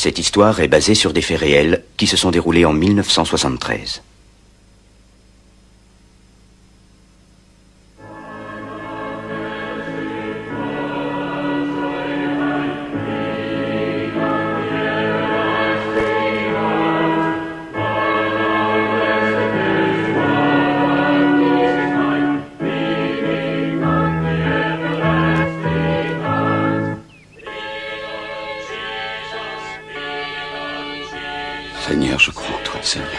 Cette histoire est basée sur des faits réels qui se sont déroulés en 1973. Seigneur, je crois en toi, Seigneur.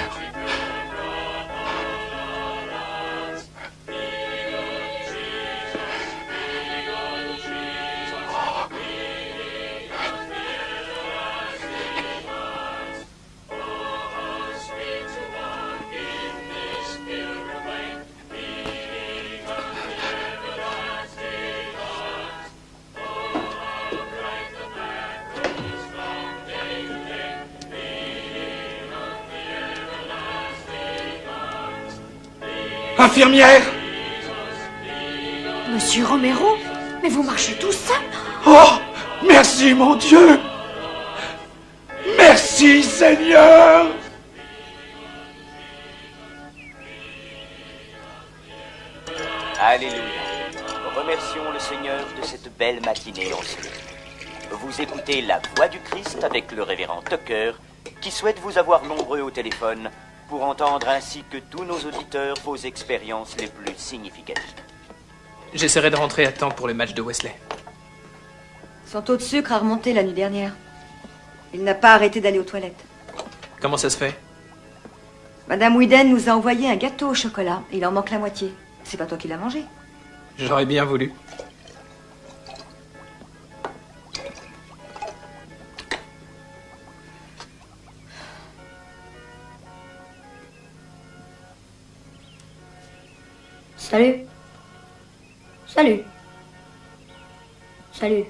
Infirmière! Monsieur Romero, mais vous marchez tout seul? Oh, merci mon Dieu! Merci Seigneur! Alléluia. Remercions le Seigneur de cette belle matinée ensoleillée. Vous écoutez La Voix du Christ avec le révérend Tucker, qui souhaite vous avoir nombreux au téléphone pour entendre ainsi que tous nos auditeurs vos expériences les plus significatives. J'essaierai de rentrer à temps pour le match de Wesley. Son taux de sucre a remonté la nuit dernière. Il n'a pas arrêté d'aller aux toilettes. Comment ça se fait? Madame Whedon nous a envoyé un gâteau au chocolat. Il en manque la moitié. C'est pas toi qui l'as mangé. J'aurais bien voulu. Salut. Salut. Salut.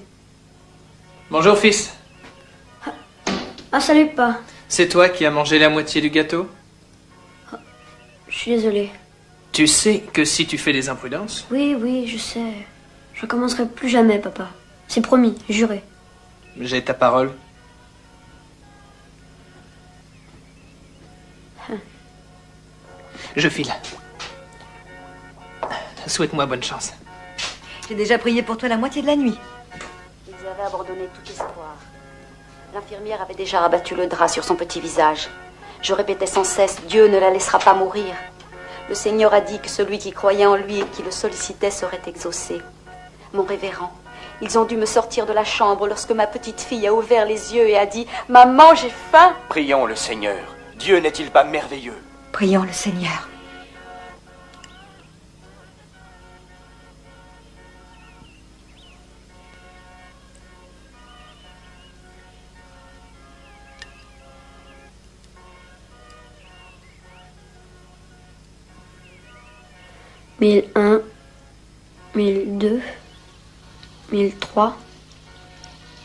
Bonjour, fils. Ah, salut, pas. C'est toi qui as mangé la moitié du gâteau? Je suis désolée. Tu sais que si tu fais des imprudences... Oui, je sais. Je recommencerai plus jamais, papa. C'est promis, juré. J'ai ta parole. Je file. Souhaite-moi bonne chance. J'ai déjà prié pour toi la moitié de la nuit. Ils avaient abandonné tout espoir. L'infirmière avait déjà rabattu le drap sur son petit visage. Je répétais sans cesse, Dieu ne la laissera pas mourir. Le Seigneur a dit que celui qui croyait en lui et qui le sollicitait serait exaucé. Mon révérend, ils ont dû me sortir de la chambre lorsque ma petite fille a ouvert les yeux et a dit « Maman, j'ai faim !» Prions le Seigneur. Dieu n'est-il pas merveilleux? Prions le Seigneur. « 1001, 1002, 1003,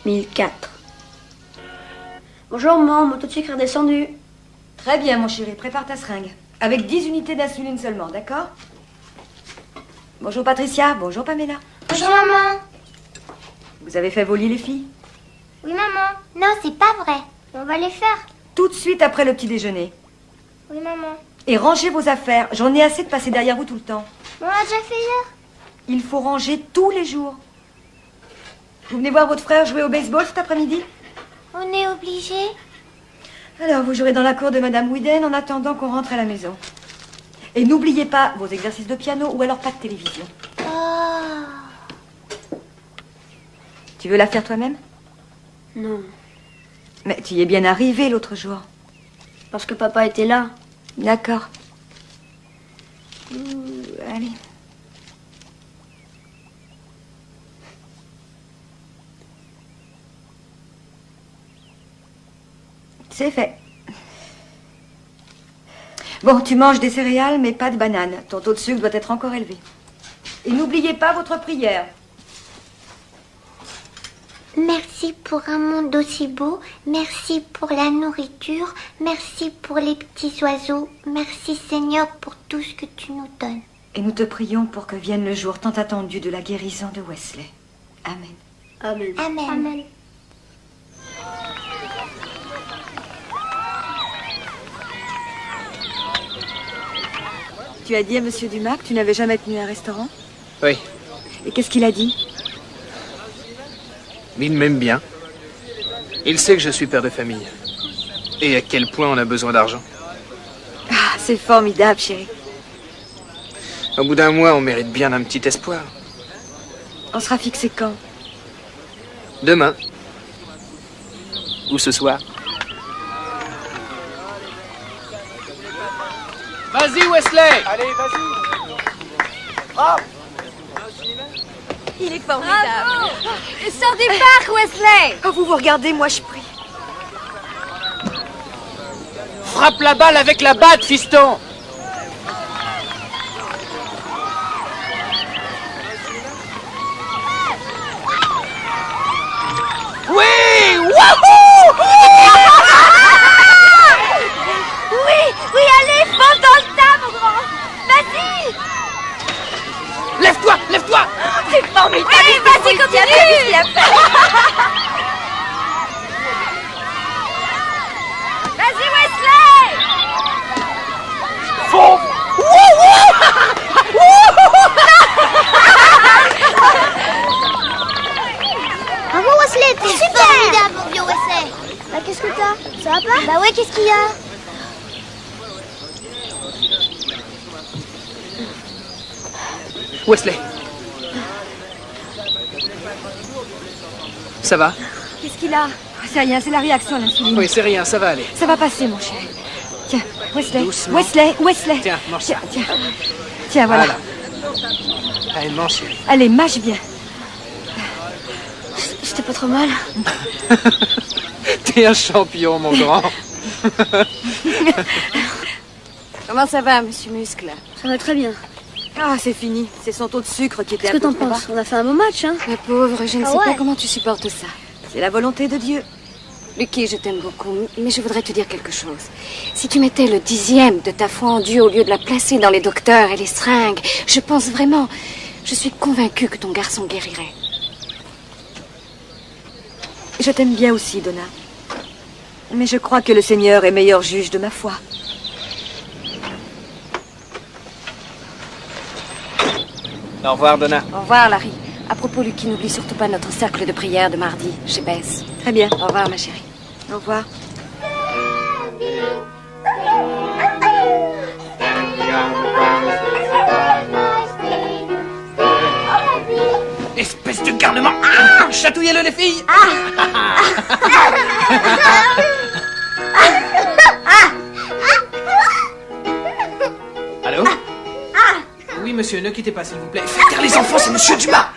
1004. Bonjour, maman, mon taux de sucre est redescendu. Très bien, mon chéri, prépare ta seringue. Avec 10 unités d'insuline seulement, d'accord? Bonjour, Patricia. Bonjour, Pamela. Bonjour, maman. Vous avez fait vos lits, les filles? Oui, maman. Non, c'est pas vrai. On va les faire. Tout de suite après le petit déjeuner. Oui, maman. Et rangez vos affaires. J'en ai assez de passer derrière vous tout le temps. On l'a déjà fait hier. Il faut ranger tous les jours. Vous venez voir votre frère jouer au baseball cet après-midi? On est obligés. Alors, vous jouerez dans la cour de Madame Whedon en attendant qu'on rentre à la maison. Et n'oubliez pas vos exercices de piano ou alors pas de télévision. Oh. Tu veux la faire toi-même? Non, Mais tu y es bien arrivé l'autre jour. parce que papa était là. D'accord. Allez. C'est fait. Bon, tu manges des céréales, mais pas de bananes. Ton taux de sucre doit être encore élevé. Et n'oubliez pas votre prière. Merci pour un monde aussi beau. Merci pour la nourriture. Merci pour les petits oiseaux. Merci, Seigneur, pour tout ce que tu nous donnes. Et nous te prions pour que vienne le jour tant attendu de la guérison de Wesley. Amen. Amen. Amen. Amen. Tu as dit à Monsieur Dumas que tu n'avais jamais tenu un restaurant? Oui. Et qu'est-ce qu'il a dit? Il m'aime bien. Il sait que je suis père de famille. Et à quel point on a besoin d'argent. Ah, c'est formidable, chérie. Au bout d'un mois, on mérite bien un petit espoir. On sera fixé quand? Demain. Ou ce soir. Vas-y, Wesley! Allez, vas-y! Il est formidable. Sors du parc, Wesley! Oh, vous regardez, moi je prie. Frappe la balle avec la batte, fiston! Oui! Wouhou! Oui, allez, fonce dans le tas, mon grand! Vas-y! Lève-toi! Lève-toi! C'est formidable! Oui, vas-y, continue! Vas-y, Wesley! Bravo Wesley, t'es formidable mon vieux Wesley. Bah qu'est-ce que t'as? Ça va pas? Bah ouais, qu'est-ce qu'il y a? Wesley. Ça va? Qu'est-ce qu'il a? C'est rien, c'est la réaction à l'insuline. Oui, c'est rien, ça va aller. Ça va passer, mon chéri. Tiens, Wesley. Doucement. Wesley. Tiens, mange ça. Tiens, voilà. Allez, mange, chérie. Allez, mâche bien. J'étais pas trop mal. T'es un champion, mon grand. Comment ça va, monsieur Muscle? Ça va très bien. Ah, c'est fini. C'est son taux de sucre qui était Qu'est-ce un que peu t'en trop bas. penses? On a fait un beau match, hein? Ma pauvre, je ne sais ouais. pas comment tu supportes ça. C'est la volonté de Dieu. Lucky, je t'aime beaucoup, mais je voudrais te dire quelque chose. Si tu mettais le 10e de ta foi en Dieu au lieu de la placer dans les docteurs et les seringues, je pense vraiment, je suis convaincue que ton garçon guérirait. Je t'aime bien aussi, Donna. Mais je crois que le Seigneur est meilleur juge de ma foi. Au revoir, Donna. Au revoir, Larry. À propos, Lucky, n'oublie surtout pas notre cercle de prière de mardi chez Bess. Très bien. Au revoir, ma chérie. Au revoir. Espèce de garnement! Chatouillez-le, les filles! Allô? Oui, monsieur, ne quittez pas, s'il vous plaît. Faites taire les enfants, c'est monsieur Dumas!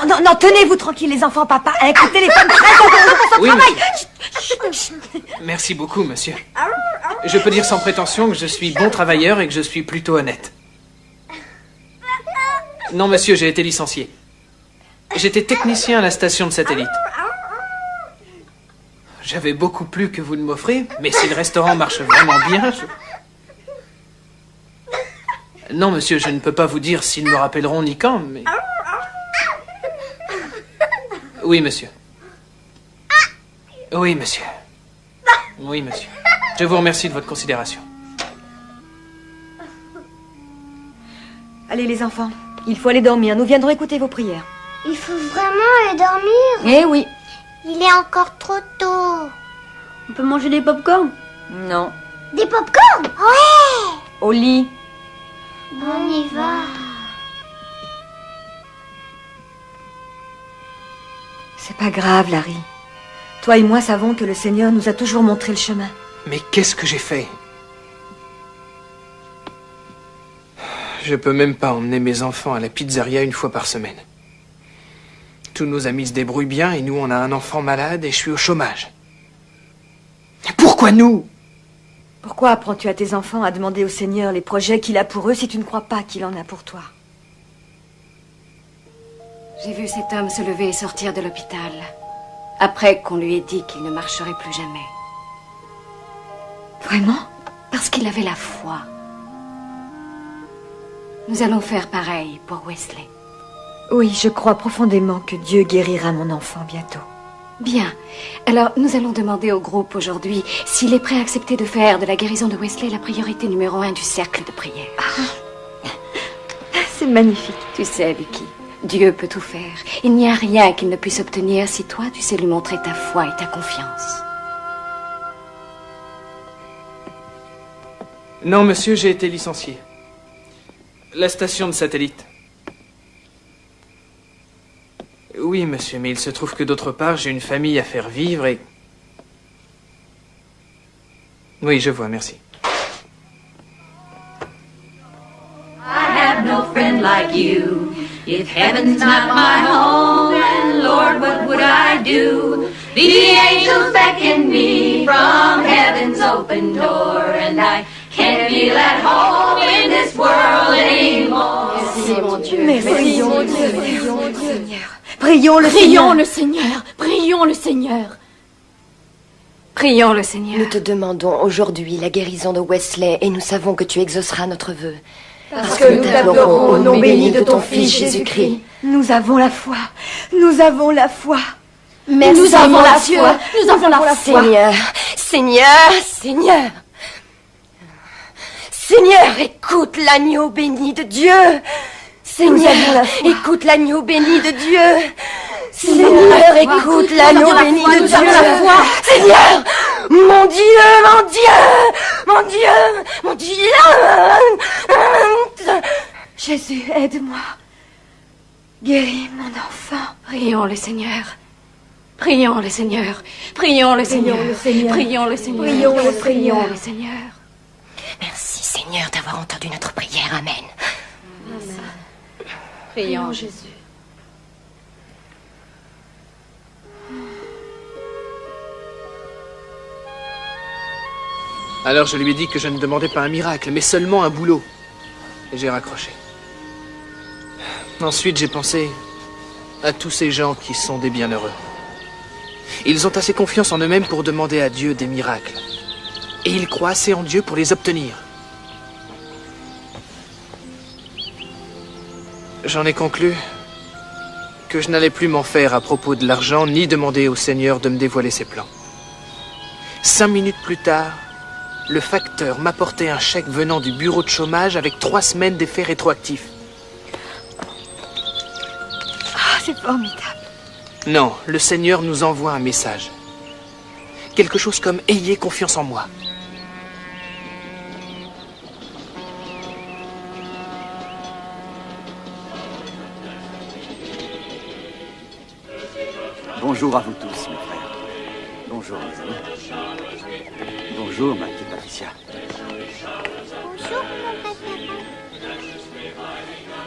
Non, tenez-vous tranquille, les enfants, papa. Un coup de téléphone très important pour son Oui, travail. Merci beaucoup, monsieur. Je peux dire sans prétention que je suis bon travailleur et que je suis plutôt honnête. Non, monsieur, j'ai été licencié. J'étais technicien à la station de satellite. J'avais beaucoup plus que vous ne m'offrez, mais si le restaurant marche vraiment bien, Non, monsieur, je ne peux pas vous dire s'ils me rappelleront ni quand, mais... Oui, monsieur. Oui, monsieur. Oui, monsieur. Je vous remercie de votre considération. Allez, les enfants, il faut aller dormir. Nous viendrons écouter vos prières. Il faut vraiment aller dormir. Eh oui. Il est encore trop tôt. On peut manger des pop-corn? Non. Des pop-corn? Ouais. Au lit. On y va. C'est pas grave, Larry. Toi et moi savons que le Seigneur nous a toujours montré le chemin. Mais qu'est-ce que j'ai fait? Je peux même pas emmener mes enfants à la pizzeria une fois par semaine. Tous nos amis se débrouillent bien et nous, on a un enfant malade et je suis au chômage. Pourquoi nous? Pourquoi apprends-tu à tes enfants à demander au Seigneur les projets qu'il a pour eux si tu ne crois pas qu'il en a pour toi? J'ai vu cet homme se lever et sortir de l'hôpital, après qu'on lui ait dit qu'il ne marcherait plus jamais. Vraiment? Parce qu'il avait la foi. Nous allons faire pareil pour Wesley. Oui, je crois profondément que Dieu guérira mon enfant bientôt. Bien. Alors, nous allons demander au groupe aujourd'hui s'il est prêt à accepter de faire de la guérison de Wesley la priorité numéro 1 du cercle de prière. magnifique. Tu sais, Vicky, Dieu peut tout faire. Il n'y a rien qu'il ne puisse obtenir si toi, tu sais lui montrer ta foi et ta confiance. Non, monsieur, j'ai été licencié. La station de satellite. Oui, monsieur, mais il se trouve que d'autre part, j'ai une famille à faire vivre et... Oui, je vois, merci. I have no friend like you. If heaven's not my home, then Lord, what would I do? The angels beckon me from heaven's open door, and I can't feel at home in this world anymore. Merci, mon Dieu. Merci, mon Dieu. Prions le Seigneur. Prions le Seigneur. Prions le Seigneur. Nous te demandons aujourd'hui la guérison de Wesley et nous savons que tu exauceras notre vœu. Parce que nous t'adorons au nom béni de ton Fils Jésus-Christ. Nous avons la foi. Nous avons la foi. Merci, nous avons la Dieu. foi. Nous avons la foi. Seigneur, Seigneur, Seigneur. Seigneur, écoute l'agneau béni de Dieu. Seigneur, écoute l'agneau béni de Dieu. Seigneur, écoute l'agneau béni de Dieu. Seigneur, mon Dieu, mon Dieu, mon Dieu, mon Dieu. Jésus, aide-moi. Guéris mon enfant. Prions le Seigneur. Prions le Seigneur. Prions le Seigneur. Prions le Seigneur. Prions le Seigneur. Merci Seigneur d'avoir entendu notre prière. Amen. Prions Jésus. Alors je lui ai dit que je ne demandais pas un miracle, mais seulement un boulot. Et j'ai raccroché. Ensuite, j'ai pensé à tous ces gens qui sont des bienheureux. Ils ont assez confiance en eux-mêmes pour demander à Dieu des miracles. Et ils croient assez en Dieu pour les obtenir. J'en ai conclu que je n'allais plus m'en faire à propos de l'argent, ni demander au Seigneur de me dévoiler ses plans. 5 minutes plus tard, le facteur m'apportait un chèque venant du bureau de chômage avec 3 semaines d'effets rétroactifs. Ah, c'est formidable. Non, le Seigneur nous envoie un message. Quelque chose comme « Ayez confiance en moi ». Bonjour à vous tous, mes frères. Bonjour, mes amis. Bonjour, ma petite Patricia.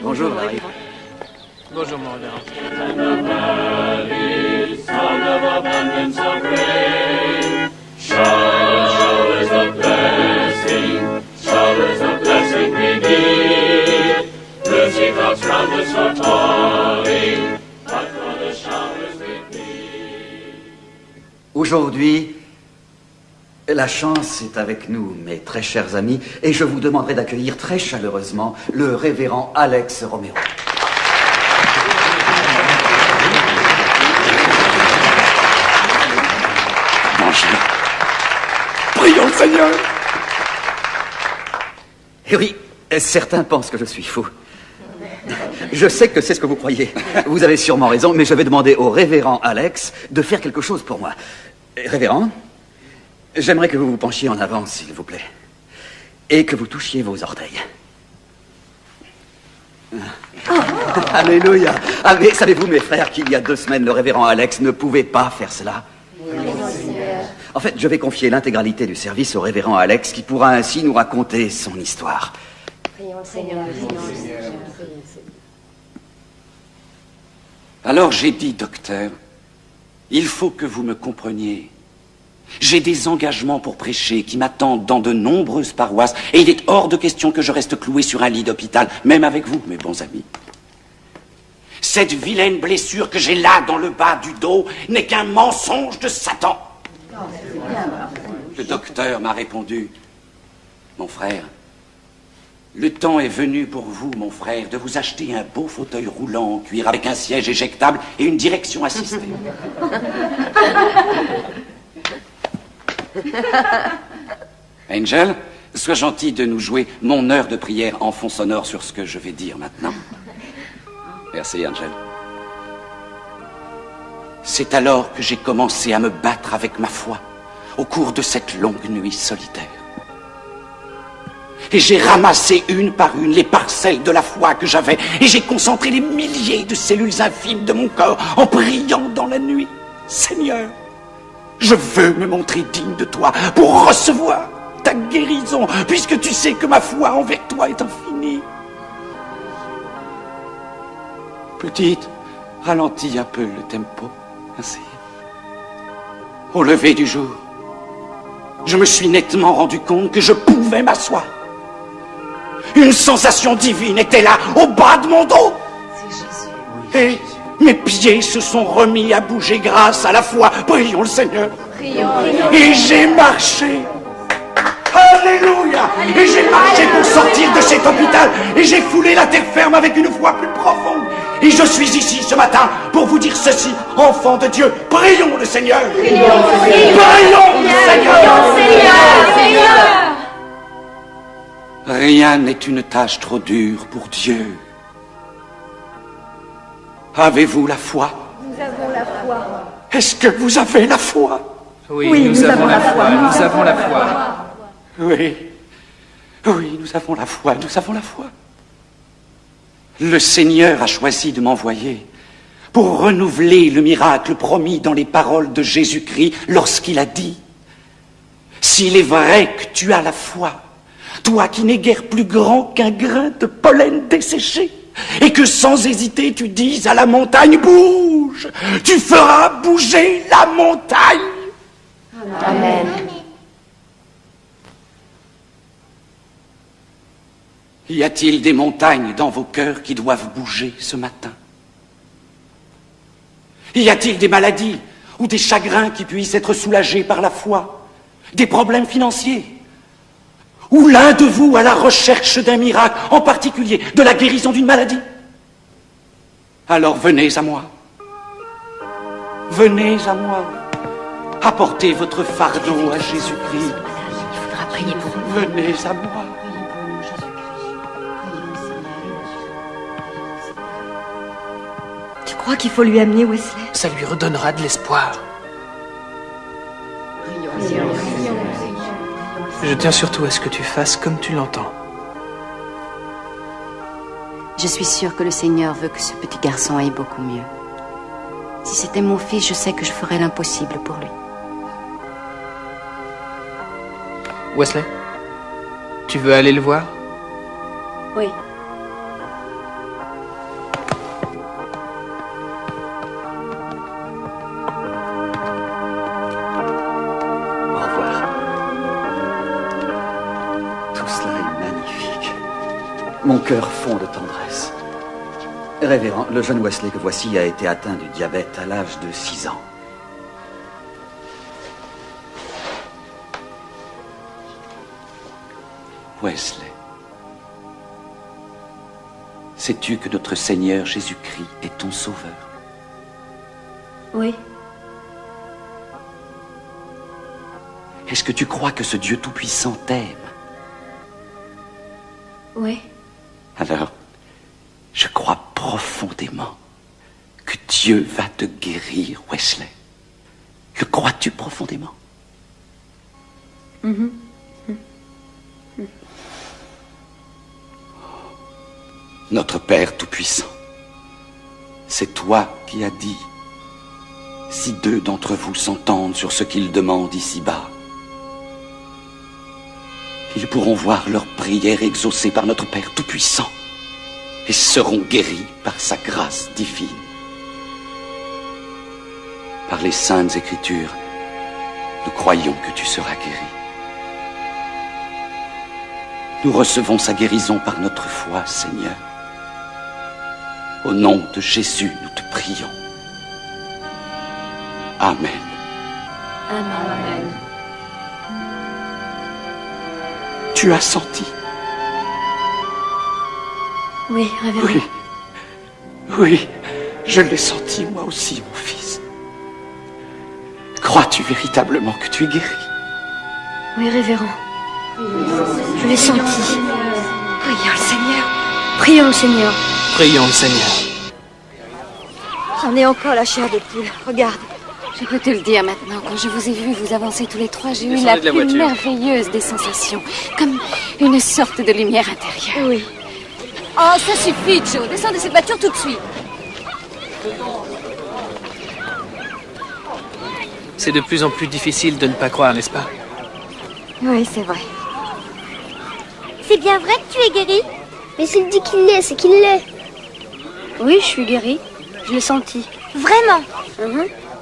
Bonjour, Marie. Bonjour, mon révérend. Aujourd'hui, la chance est avec nous, mes très chers amis, et je vous demanderai d'accueillir très chaleureusement le révérend Alex Romero. Mangez. Prions le Seigneur. Et oui, certains pensent que je suis fou. Je sais que c'est ce que vous croyez. Vous avez sûrement raison, mais je vais demander au révérend Alex de faire quelque chose pour moi. Révérend, j'aimerais que vous vous penchiez en avant, s'il vous plaît, et que vous touchiez vos orteils. Alléluia. Ah, mais savez-vous, mes frères, qu'il y a 2 semaines, le révérend Alex ne pouvait pas faire cela? En fait, je vais confier l'intégralité du service au révérend Alex, qui pourra ainsi nous raconter son histoire. Prions le Seigneur. Alors j'ai dit, docteur, il faut que vous me compreniez. J'ai des engagements pour prêcher qui m'attendent dans de nombreuses paroisses et il est hors de question que je reste cloué sur un lit d'hôpital, même avec vous, mes bons amis. Cette vilaine blessure que j'ai là dans le bas du dos n'est qu'un mensonge de Satan. Le docteur m'a répondu, mon frère, le temps est venu pour vous, mon frère, de vous acheter un beau fauteuil roulant en cuir avec un siège éjectable et une direction assistée. Angel, sois gentil de nous jouer mon heure de prière en fond sonore sur ce que je vais dire maintenant. Merci, Angel. C'est alors que j'ai commencé à me battre avec ma foi au cours de cette longue nuit solitaire. Et j'ai ramassé une par une les parcelles de la foi que j'avais, et j'ai concentré les milliers de cellules infimes de mon corps en priant dans la nuit. Seigneur, je veux me montrer digne de toi pour recevoir ta guérison, puisque tu sais que ma foi envers toi est infinie. Petite, ralentis un peu le tempo. Ainsi. Au lever du jour, je me suis nettement rendu compte que je pouvais m'asseoir. Une sensation divine était là, au bas de mon dos. Et mes pieds se sont remis à bouger grâce à la foi. Prions le Seigneur. Et j'ai marché. Alléluia. Et j'ai marché pour sortir de cet hôpital. Et j'ai foulé la terre ferme avec une foi plus profonde. Et je suis ici ce matin pour vous dire ceci, enfants de Dieu. Prions le Seigneur. Prions le Seigneur. Rien n'est une tâche trop dure pour Dieu. Avez-vous la foi? Nous avons la foi. Est-ce que vous avez la foi? Oui, nous avons la foi. Nous avons la foi. Oui, nous avons la foi. Nous avons la foi. Le Seigneur a choisi de m'envoyer pour renouveler le miracle promis dans les paroles de Jésus-Christ lorsqu'il a dit « S'il est vrai que tu as la foi, toi qui n'es guère plus grand qu'un grain de pollen desséché, et que sans hésiter tu dises à la montagne « Bouge !» tu feras bouger la montagne. » Amen. Y a-t-il des montagnes dans vos cœurs qui doivent bouger ce matin? Y a-t-il des maladies ou des chagrins qui puissent être soulagés par la foi? Des problèmes financiers? Ou l'un de vous à la recherche d'un miracle, en particulier de la guérison d'une maladie? Alors venez à moi. Venez à moi. Apportez votre fardeau à Jésus-Christ. Il faudra prier pour vous. Venez à moi. Tu crois qu'il faut lui amener Wesley? Ça lui redonnera de l'espoir. Je tiens surtout à ce que tu fasses comme tu l'entends. Je suis sûre que le Seigneur veut que ce petit garçon aille beaucoup mieux. Si c'était mon fils, je sais que je ferais l'impossible pour lui. Wesley, tu veux aller le voir? Oui. Mon cœur fond de tendresse. Révérend, le jeune Wesley que voici a été atteint du diabète à l'âge de 6 ans. Wesley, sais-tu que notre Seigneur Jésus-Christ est ton sauveur? Oui. Est-ce que tu crois que ce Dieu tout-puissant t'aime? Oui. Alors, je crois profondément que Dieu va te guérir, Wesley. Le crois-tu profondément? Notre Père tout-puissant, c'est toi qui as dit, si 2 d'entre vous s'entendent sur ce qu'ils demandent ici-bas, ils pourront voir leurs prières exaucées par notre Père tout-puissant et seront guéris par sa grâce divine. Par les saintes Écritures, nous croyons que tu seras guéri. Nous recevons sa guérison par notre foi, Seigneur. Au nom de Jésus, nous te prions. Amen. Amen. Tu as senti? Oui, révérend. Oui, je l'ai senti moi aussi, mon fils. Crois-tu véritablement que tu es guéri? Oui, révérend. Je l'ai senti. Prions le Seigneur. Prions le Seigneur. Prions le Seigneur. J'en ai encore la chair de poule. Regarde. Je peux te le dire maintenant, quand je vous ai vu vous avancer tous les trois, j'ai eu Descendez la de la plus voiture. merveilleuse des sensations. Comme une sorte de lumière intérieure. Oui. Oh, ça suffit, Joe. Descends de cette voiture tout de suite. C'est de plus en plus difficile de ne pas croire, n'est-ce pas? Oui, c'est vrai. C'est bien vrai que tu es guéri? Mais s'il dit qu'il l'est, c'est qu'il l'est. Oui, je suis guérie. Je l'ai senti. Vraiment?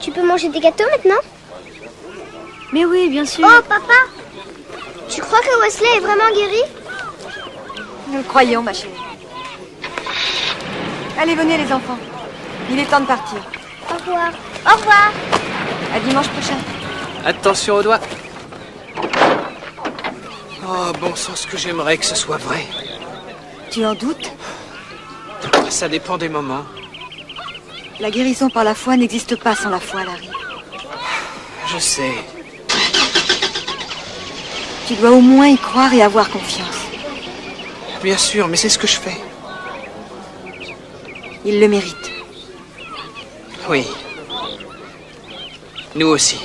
Tu peux manger des gâteaux maintenant? Mais oui, bien sûr. Oh, papa! Tu crois que Wesley est vraiment guéri? Nous le croyons, ma chérie. Allez, venez les enfants. Il est temps de partir. Au revoir. Au revoir. À dimanche prochain. Attention aux doigts. Oh, bon sang, ce que j'aimerais que ce soit vrai. Tu en doutes? Ça dépend des moments. La guérison par la foi n'existe pas sans la foi, Larry. Je sais. Tu dois au moins y croire et avoir confiance. Bien sûr, mais c'est ce que je fais. Il le mérite. Oui. Nous aussi.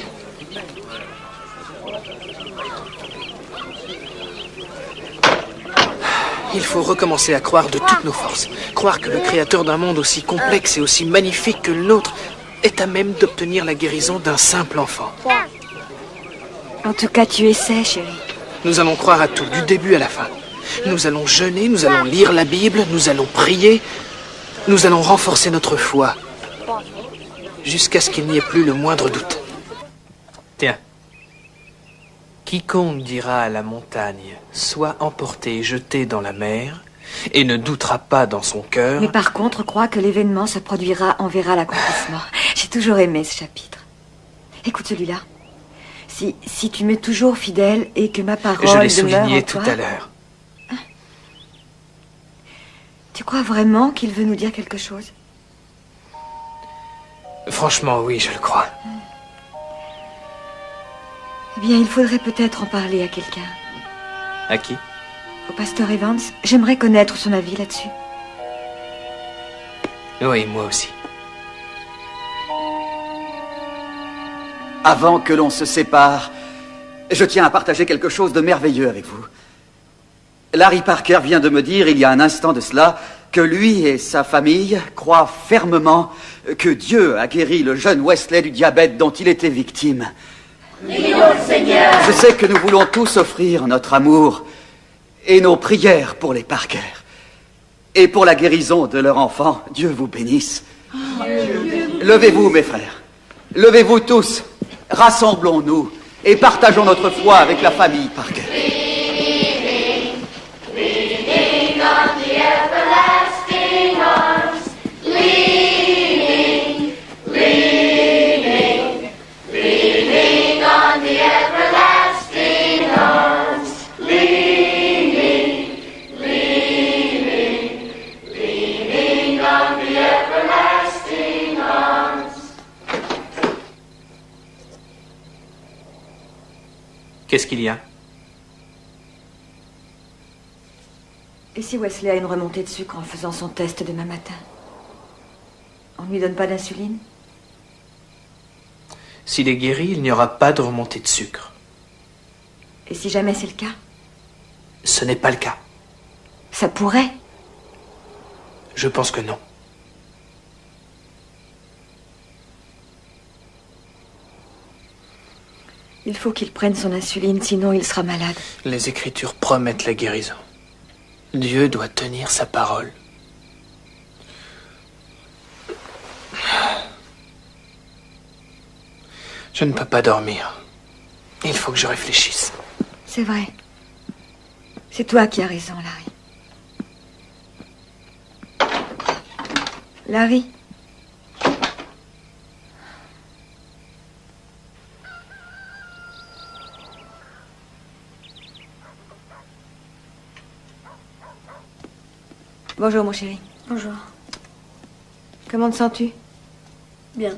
Il faut recommencer à croire de toutes nos forces. Croire que le créateur d'un monde aussi complexe et aussi magnifique que le nôtre est à même d'obtenir la guérison d'un simple enfant. En tout cas, tu essaies, chérie. Nous allons croire à tout, du début à la fin. Nous allons jeûner, nous allons lire la Bible, nous allons prier, nous allons renforcer notre foi, jusqu'à ce qu'il n'y ait plus le moindre doute. Tiens. Quiconque dira à la montagne, sois emporté et jeté dans la mer, et ne doutera pas dans son cœur... Mais par contre, crois que l'événement se produira, on verra l'accomplissement. J'ai toujours aimé ce chapitre. Écoute celui-là. Si tu m'es toujours fidèle et que ma parole Je l'ai demeure souligné en tout toi, à l'heure. Tu crois vraiment qu'il veut nous dire quelque chose? Franchement, oui, je le crois. Eh bien, il faudrait peut-être en parler à quelqu'un. À qui? Au pasteur Evans. J'aimerais connaître son avis là-dessus. Oui, moi aussi. Avant que l'on se sépare, je tiens à partager quelque chose de merveilleux avec vous. Larry Parker vient de me dire, il y a un instant de cela, que lui et sa famille croient fermement que Dieu a guéri le jeune Wesley du diabète dont il était victime. Je sais que nous voulons tous offrir notre amour et nos prières pour les Parker et pour la guérison de leur enfant. Dieu vous bénisse. Levez-vous, mes frères. Levez-vous tous. Rassemblons-nous et partageons notre foi avec la famille Parker. Qu'est-ce qu'il y a? Et si Wesley a une remontée de sucre en faisant son test demain matin? On ne lui donne pas d'insuline? S'il est guéri, il n'y aura pas de remontée de sucre. Et si jamais c'est le cas? Ce n'est pas le cas. Ça pourrait. Je pense que non. Il faut qu'il prenne son insuline, sinon il sera malade. Les Écritures promettent la guérison. Dieu doit tenir sa parole. Je ne peux pas dormir. Il faut que je réfléchisse. C'est vrai. C'est toi qui as raison, Larry. Larry. Bonjour, mon chéri. Bonjour. Comment te sens-tu? Bien.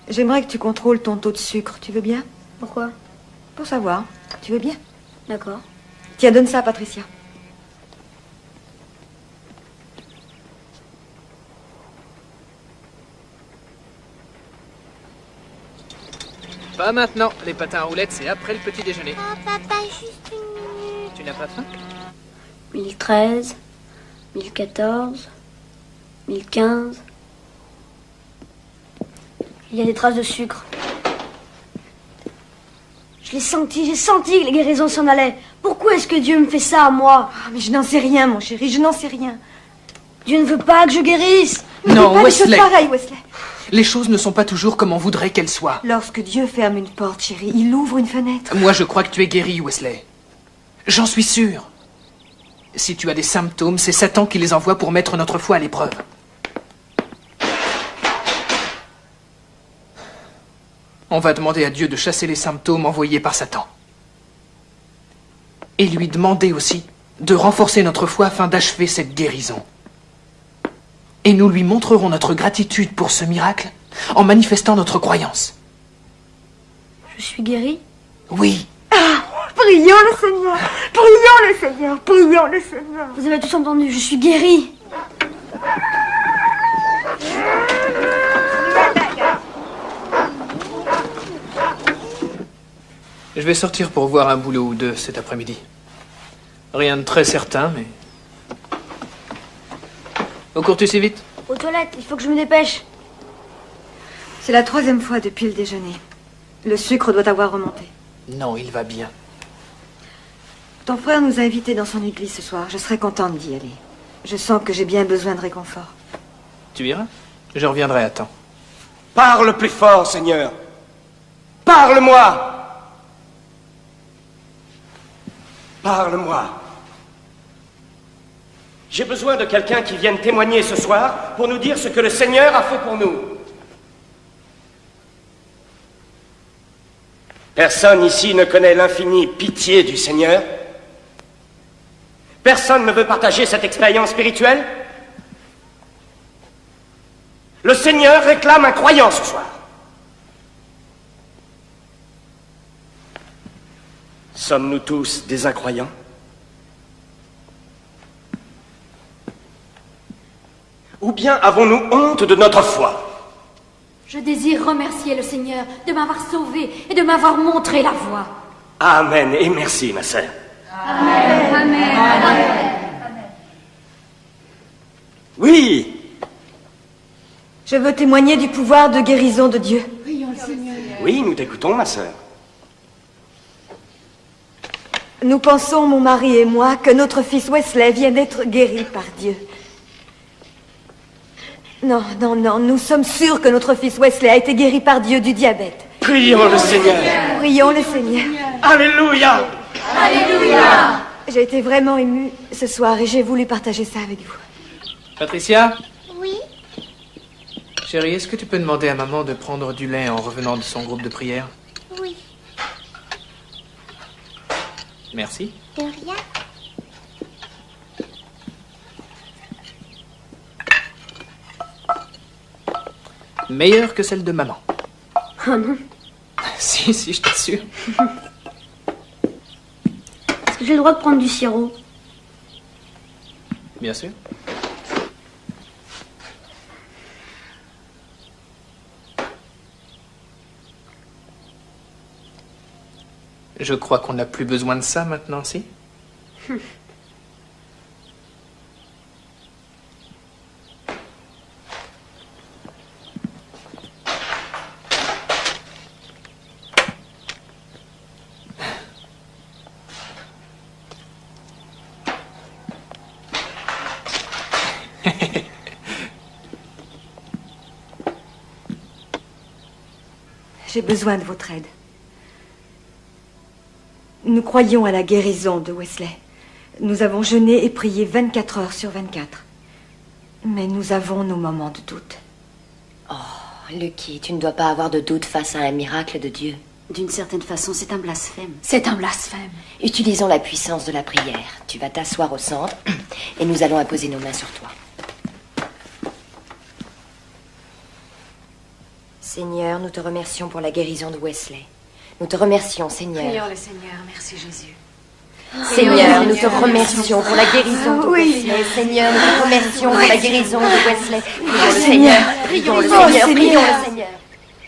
J'aimerais que tu contrôles ton taux de sucre. Tu veux bien? Pourquoi? Pour savoir. Tu veux bien? D'accord. Tiens, donne ça à Patricia. Pas maintenant. Les patins à roulettes, c'est après le petit déjeuner. Oh, papa, juste une minute. Tu n'as pas faim? 1013, 1014, 1015. Il y a des traces de sucre. Je l'ai senti, j'ai senti que les guérisons s'en allaient. Pourquoi est-ce que Dieu me fait ça à moi? Ah, mais je n'en sais rien, mon chéri, je n'en sais rien. Dieu ne veut pas que je guérisse. Non, pas Wesley. des choses pareilles, Wesley. Les choses ne sont pas toujours comme on voudrait qu'elles soient. Lorsque Dieu ferme une porte, chéri, il ouvre une fenêtre. Moi, je crois que tu es guéri, Wesley. J'en suis sûr. Si tu as des symptômes, c'est Satan qui les envoie pour mettre notre foi à l'épreuve. On va demander à Dieu de chasser les symptômes envoyés par Satan. Et lui demander aussi de renforcer notre foi afin d'achever cette guérison. Et nous lui montrerons notre gratitude pour ce miracle en manifestant notre croyance. Je suis guéri? Oui. Ah, prions le Seigneur, prions le Seigneur, prions le Seigneur. Vous avez tous entendu, je suis guéri. Je vais sortir pour voir un boulot ou deux cet après-midi. Rien de très certain, mais... Où cours-tu si vite? Aux toilettes, il faut que je me dépêche. C'est la 3e fois depuis le déjeuner. Le sucre doit avoir remonté. Non, il va bien. Ton frère nous a invités dans son église ce soir. Je serais contente d'y aller. Je sens que j'ai bien besoin de réconfort. Tu iras? Je reviendrai à temps. Parle plus fort, Seigneur. Parle-moi. Parle-moi. J'ai besoin de quelqu'un qui vienne témoigner ce soir pour nous dire ce que le Seigneur a fait pour nous. Personne ici ne connaît l'infinie pitié du Seigneur. Personne ne veut partager cette expérience spirituelle. Le Seigneur réclame un croyant ce soir. Sommes-nous tous des incroyants? Ou bien avons-nous honte de notre foi? Je désire remercier le Seigneur de m'avoir sauvé et de m'avoir montré la voie. Amen et merci, ma sœur. Amen. Amen. Amen. Oui. Je veux témoigner du pouvoir de guérison de Dieu. Oui, nous t'écoutons, ma sœur. Nous pensons, mon mari et moi, que notre fils Wesley vient d'être guéri par Dieu. Non, non, non, nous sommes sûrs que notre fils Wesley a été guéri par Dieu du diabète. Prions le Seigneur. Prions le Seigneur. Alléluia. Alléluia. J'ai été vraiment émue ce soir et j'ai voulu partager ça avec vous. Patricia? Oui. Chérie, est-ce que tu peux demander à maman de prendre du lait en revenant de son groupe de prière? Oui. Merci. De rien. Meilleure que celle de maman. Oh non. Si, si, je t'assure. Est-ce que j'ai le droit de prendre du sirop? Bien sûr. Je crois qu'on n'a plus besoin de ça maintenant, si? J'ai besoin de votre aide. Nous croyons à la guérison de Wesley. Nous avons jeûné et prié 24 heures sur 24. Mais nous avons nos moments de doute. Oh, Lucky, tu ne dois pas avoir de doute face à un miracle de Dieu. D'une certaine façon, c'est un blasphème. C'est un blasphème. Utilisons la puissance de la prière. Tu vas t'asseoir au centre et nous allons imposer nos mains sur toi. Seigneur, nous te remercions pour la guérison de Wesley. Nous te remercions, Seigneur. Prions le Seigneur. Merci Jésus. Seigneur, nous te remercions pour la guérison de Wesley. Seigneur, nous te remercions pour la guérison de Wesley. Prions le Seigneur, prions le Seigneur, prions le Seigneur.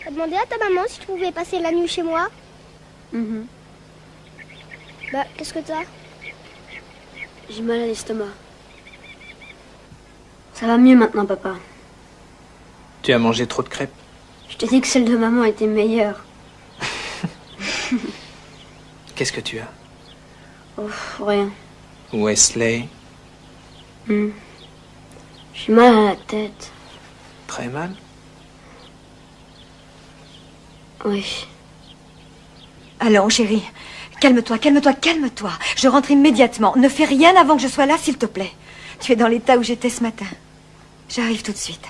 T'as demandé à ta maman si tu pouvais passer la nuit chez moi? Bah, qu'est-ce que t'as? J'ai mal à l'estomac. Ça va mieux maintenant, papa. Tu as mangé trop de crêpes. Je te dis que celle de maman était meilleure. Qu'est-ce que tu as? Oh, rien. Wesley. J'ai mal à la tête. Très mal? Oui. Allons, chérie. Calme-toi, calme-toi, calme-toi. Je rentre immédiatement. Ne fais rien avant que je sois là, s'il te plaît. Tu es dans l'état où j'étais ce matin. J'arrive tout de suite.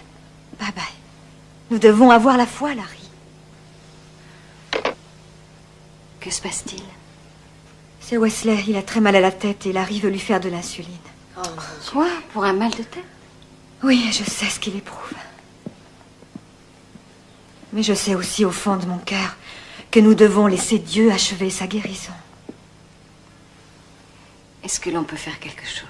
Bye bye. Nous devons avoir la foi, Larry. Que se passe-t-il? C'est Wesley. Il a très mal à la tête et Larry veut lui faire de l'insuline. Quoi? Pour un mal de tête? Oui, je sais ce qu'il éprouve. Mais je sais aussi au fond de mon cœur que nous devons laisser Dieu achever sa guérison. Est-ce que l'on peut faire quelque chose?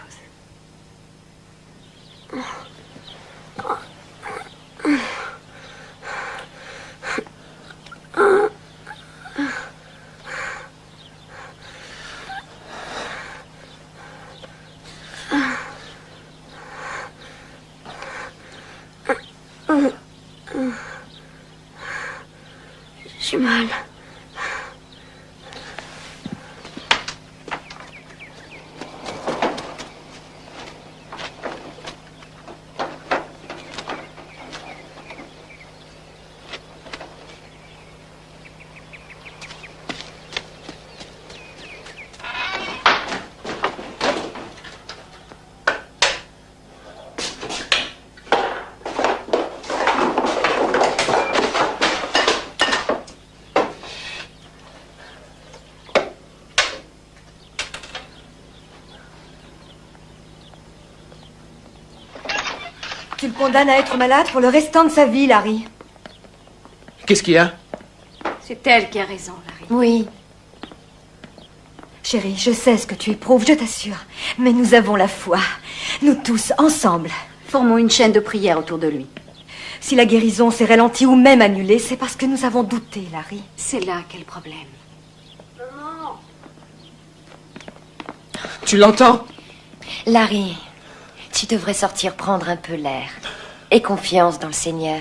J'ai mal. Tu le condamnes à être malade pour le restant de sa vie, Larry. Qu'est-ce qu'il y a? C'est elle qui a raison, Larry. Oui. Chérie, je sais ce que tu éprouves, je t'assure. Mais nous avons la foi. Nous tous, ensemble. Formons une chaîne de prière autour de lui. Si la guérison s'est ralentie ou même annulée, c'est parce que nous avons douté, Larry. C'est là qu'est le problème. Maman! Tu l'entends? Larry, tu devrais sortir prendre un peu l'air. Aie confiance dans le Seigneur.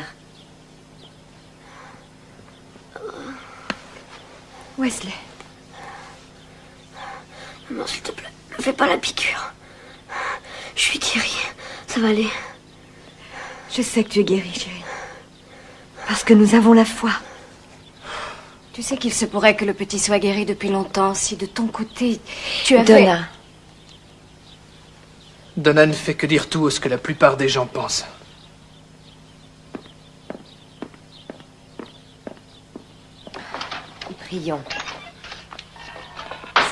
Wesley. Maman, s'il te plaît, ne fais pas la piqûre. Je suis guérie. Ça va aller. Je sais que tu es guérie, chérie. Parce que nous avons la foi. Tu sais qu'il se pourrait que le petit soit guéri depuis longtemps si de ton côté tu avais... Donna. Donna ne fait que dire tout ce que la plupart des gens pensent. Prions.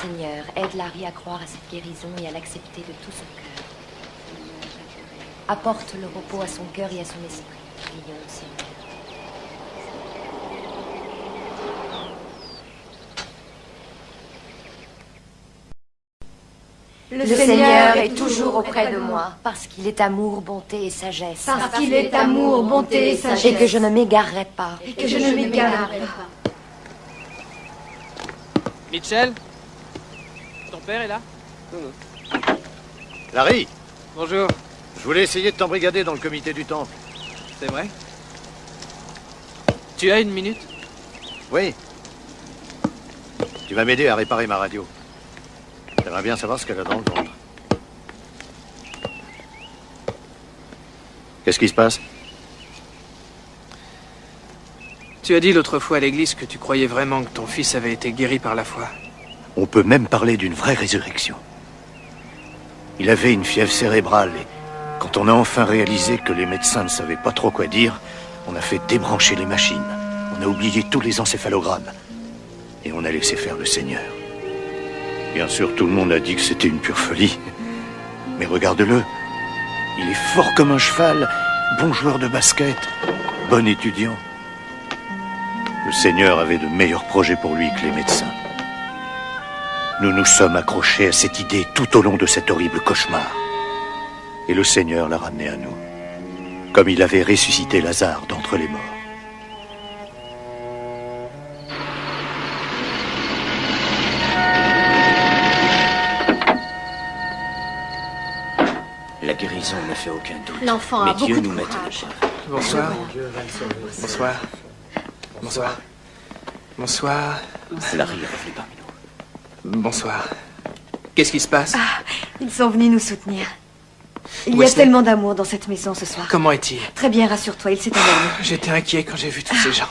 Seigneur, aide Larry à croire à cette guérison et à l'accepter de tout son cœur. Apporte le repos à son cœur et à son esprit. Prions, Seigneur. Le Seigneur est toujours auprès de moi, parce qu'il est amour, bonté et sagesse. Parce qu'il est amour, bonté et sagesse. Et que je ne m'égarerai pas. Et que je ne m'égarerai pas. Mitchell? Ton père est là? Larry, Bonjour. je voulais essayer de t'embrigader dans le comité du temple. C'est vrai? Tu as une minute? Oui. Tu vas m'aider à réparer ma radio. J'aimerais bien savoir ce qu'elle a dans le ventre. Qu'est-ce qui se passe? Tu as dit l'autre fois à l'église que tu croyais vraiment que ton fils avait été guéri par la foi. On peut même parler d'une vraie résurrection. Il avait une fièvre cérébrale et quand on a enfin réalisé que les médecins ne savaient pas trop quoi dire, on a fait débrancher les machines. On a oublié tous les encéphalogrammes. Et on a laissé faire le Seigneur. Bien sûr, tout le monde a dit que c'était une pure folie. Mais regarde-le. Il est fort comme un cheval, bon joueur de basket, bon étudiant. Le Seigneur avait de meilleurs projets pour lui que les médecins. Nous nous sommes accrochés à cette idée tout au long de cet horrible cauchemar. Et le Seigneur l'a ramené à nous, comme il avait ressuscité Lazare d'entre les morts. La guérison ne fait aucun doute. L'enfant a Mais beaucoup Dieu de nous met à courage. l'épreuve. Bonsoir. Bonsoir. Bonsoir. Bonsoir. Larry est revenu parmi nous. Bonsoir. Qu'est-ce qui se passe? Ah, ils sont venus nous soutenir. Il y a Wesley. tellement d'amour dans cette maison ce soir. Comment est-il? Très bien, rassure-toi, il s'est endormi. J'étais inquiet quand j'ai vu tous ces gens.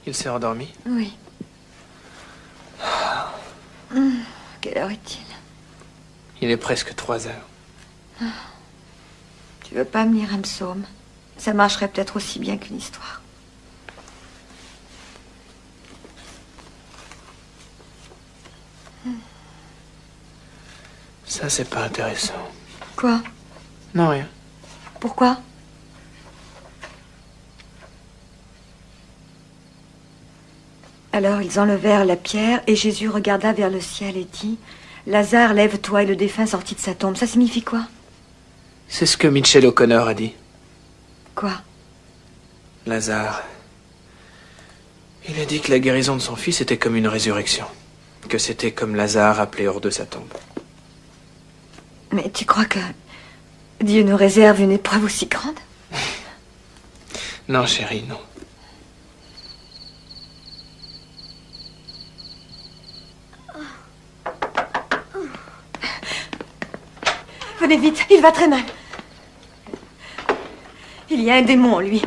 Il s'est endormi? Oui. Quelle heure est-il? Il est presque 3 heures. Tu veux pas me lire un psaume? Ça marcherait peut-être aussi bien qu'une histoire. Ça, c'est pas intéressant. Quoi? Non, rien. Pourquoi? Alors ils enlevèrent la pierre et Jésus regarda vers le ciel et dit: Lazare, lève-toi. Et le défunt sortit de sa tombe. Ça signifie quoi? C'est ce que Mitchell O'Connor a dit. Quoi? Lazare. Il a dit que la guérison de son fils était comme une résurrection. Que c'était comme Lazare appelé hors de sa tombe. Mais tu crois que Dieu nous réserve une épreuve aussi grande? Non, chérie, non. Venez vite, il va très mal. Il y a un démon en lui.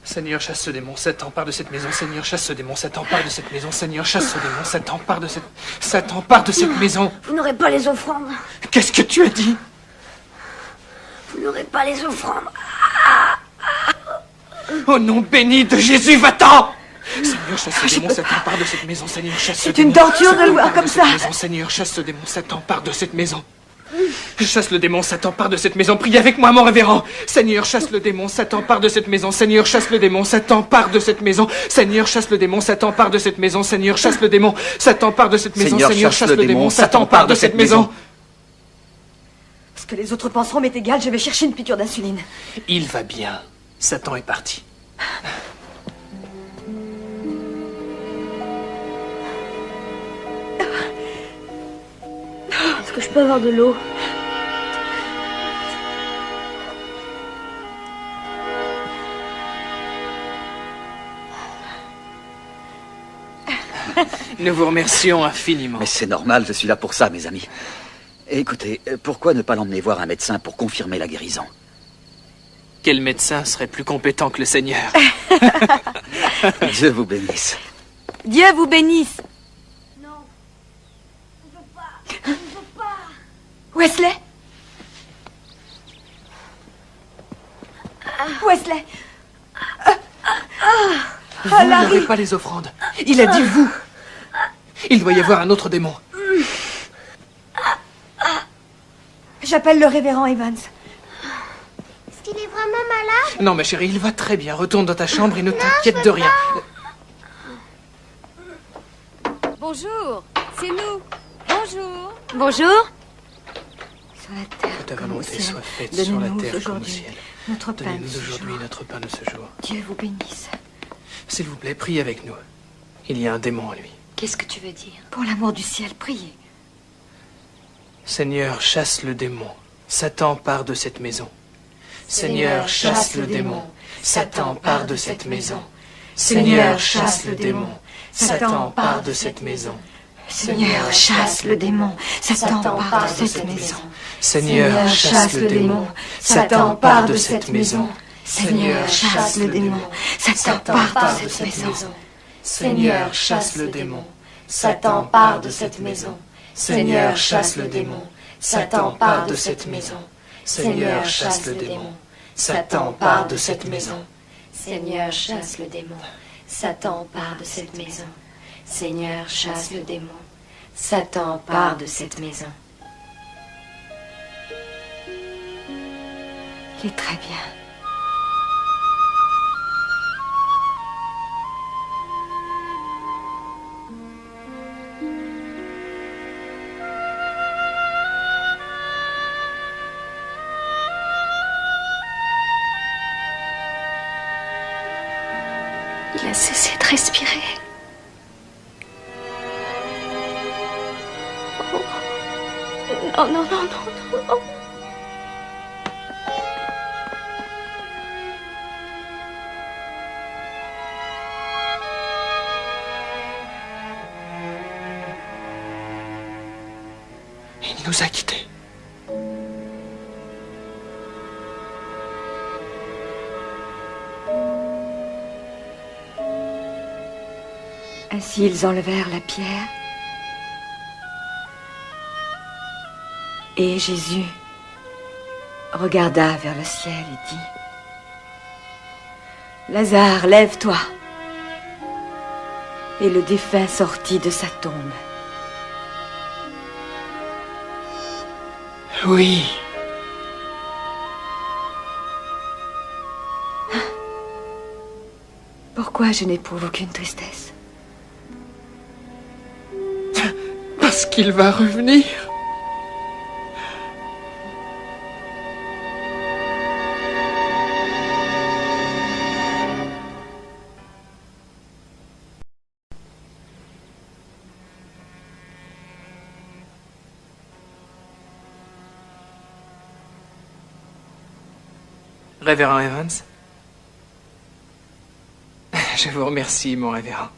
Seigneur, chasse ce démon, Satan, part de cette maison. Seigneur, chasse ce démon, Satan, part de cette maison. Seigneur, chasse ce démon, Satan, part de cette... Satan, part de cette maison. Vous n'aurez pas les offrandes. Qu'est-ce que tu as dit? Vous n'aurez pas les offrandes. Au nom béni de Jésus, va-t'en! Seigneur, chasse ce démon, Satan, part de cette maison. Seigneur, chasse ce C'est démon. une torture de Satan, le voir part comme cette ça. maison. Seigneur, chasse ce démon, Satan, part de cette maison. Chasse le démon, Satan, part de cette maison. Priez avec moi, mon révérend. Seigneur, chasse le démon, Satan, part de cette maison. Seigneur, chasse le démon, Satan, part de cette maison. Seigneur, chasse le démon, Satan, part de cette maison. Seigneur, chasse le démon, Satan, part de cette maison. Seigneur, chasse le démon, Satan, part de cette maison. Ce que les autres penseront m'est égal, je vais chercher une piqûre d'insuline. Il va bien. Satan est parti. Est-ce que je peux avoir de l'eau? Nous vous remercions infiniment. Mais c'est normal, je suis là pour ça, mes amis. Et écoutez, pourquoi ne pas l'emmener voir un médecin pour confirmer la guérison? Quel médecin serait plus compétent que le Seigneur? Dieu vous bénisse. Dieu vous bénisse. Wesley? Wesley? Vous n'aurez pas les offrandes. Il a dit vous. Il doit y avoir un autre démon. J'appelle le révérend Evans. Est-ce qu'il est vraiment malade? Non, ma chérie, il va très bien. Retourne dans ta chambre et ne t'inquiète de rien. Bonjour, c'est nous. Bonjour. Bonjour. Sur la terre, Que ta comme au volonté ciel. soit faite sur la Donnez-nous terre comme au aujourd'hui ciel. notre pain de Donnez-nous ce aujourd'hui jour. notre pain de ce jour. Dieu vous bénisse. S'il vous plaît, priez avec nous. Il y a un démon en lui. Qu'est-ce que tu veux dire? Pour l'amour du ciel, priez. Seigneur, chasse le démon. Satan part de cette maison. Seigneur, chasse le démon. Satan part de cette maison. Seigneur, chasse le démon. Satan part de cette maison. Seigneur, chasse le démon. Satan part de cette maison. Seigneur, chasse le démon. Satan part de cette maison. Seigneur, chasse le démon. Satan part de cette maison. Seigneur, chasse le démon. Satan part de cette maison. Seigneur, chasse le démon. Satan part de cette maison. Seigneur, chasse le démon. Satan part de cette maison. Seigneur, chasse le démon. Satan part de cette maison. Seigneur, chasse le démon. Satan part de cette maison. Il est très bien. Il a cessé de respirer. Oh. Non, non, non, non, non, non. Il nous a quittés. Ainsi ils enlevèrent la pierre. Et Jésus regarda vers le ciel et dit: Lazare, lève-toi. Et le défunt sortit de sa tombe. Oui. Pourquoi je n'éprouve aucune tristesse? Parce qu'il va revenir. Révérend Evans, je vous remercie, mon révérend.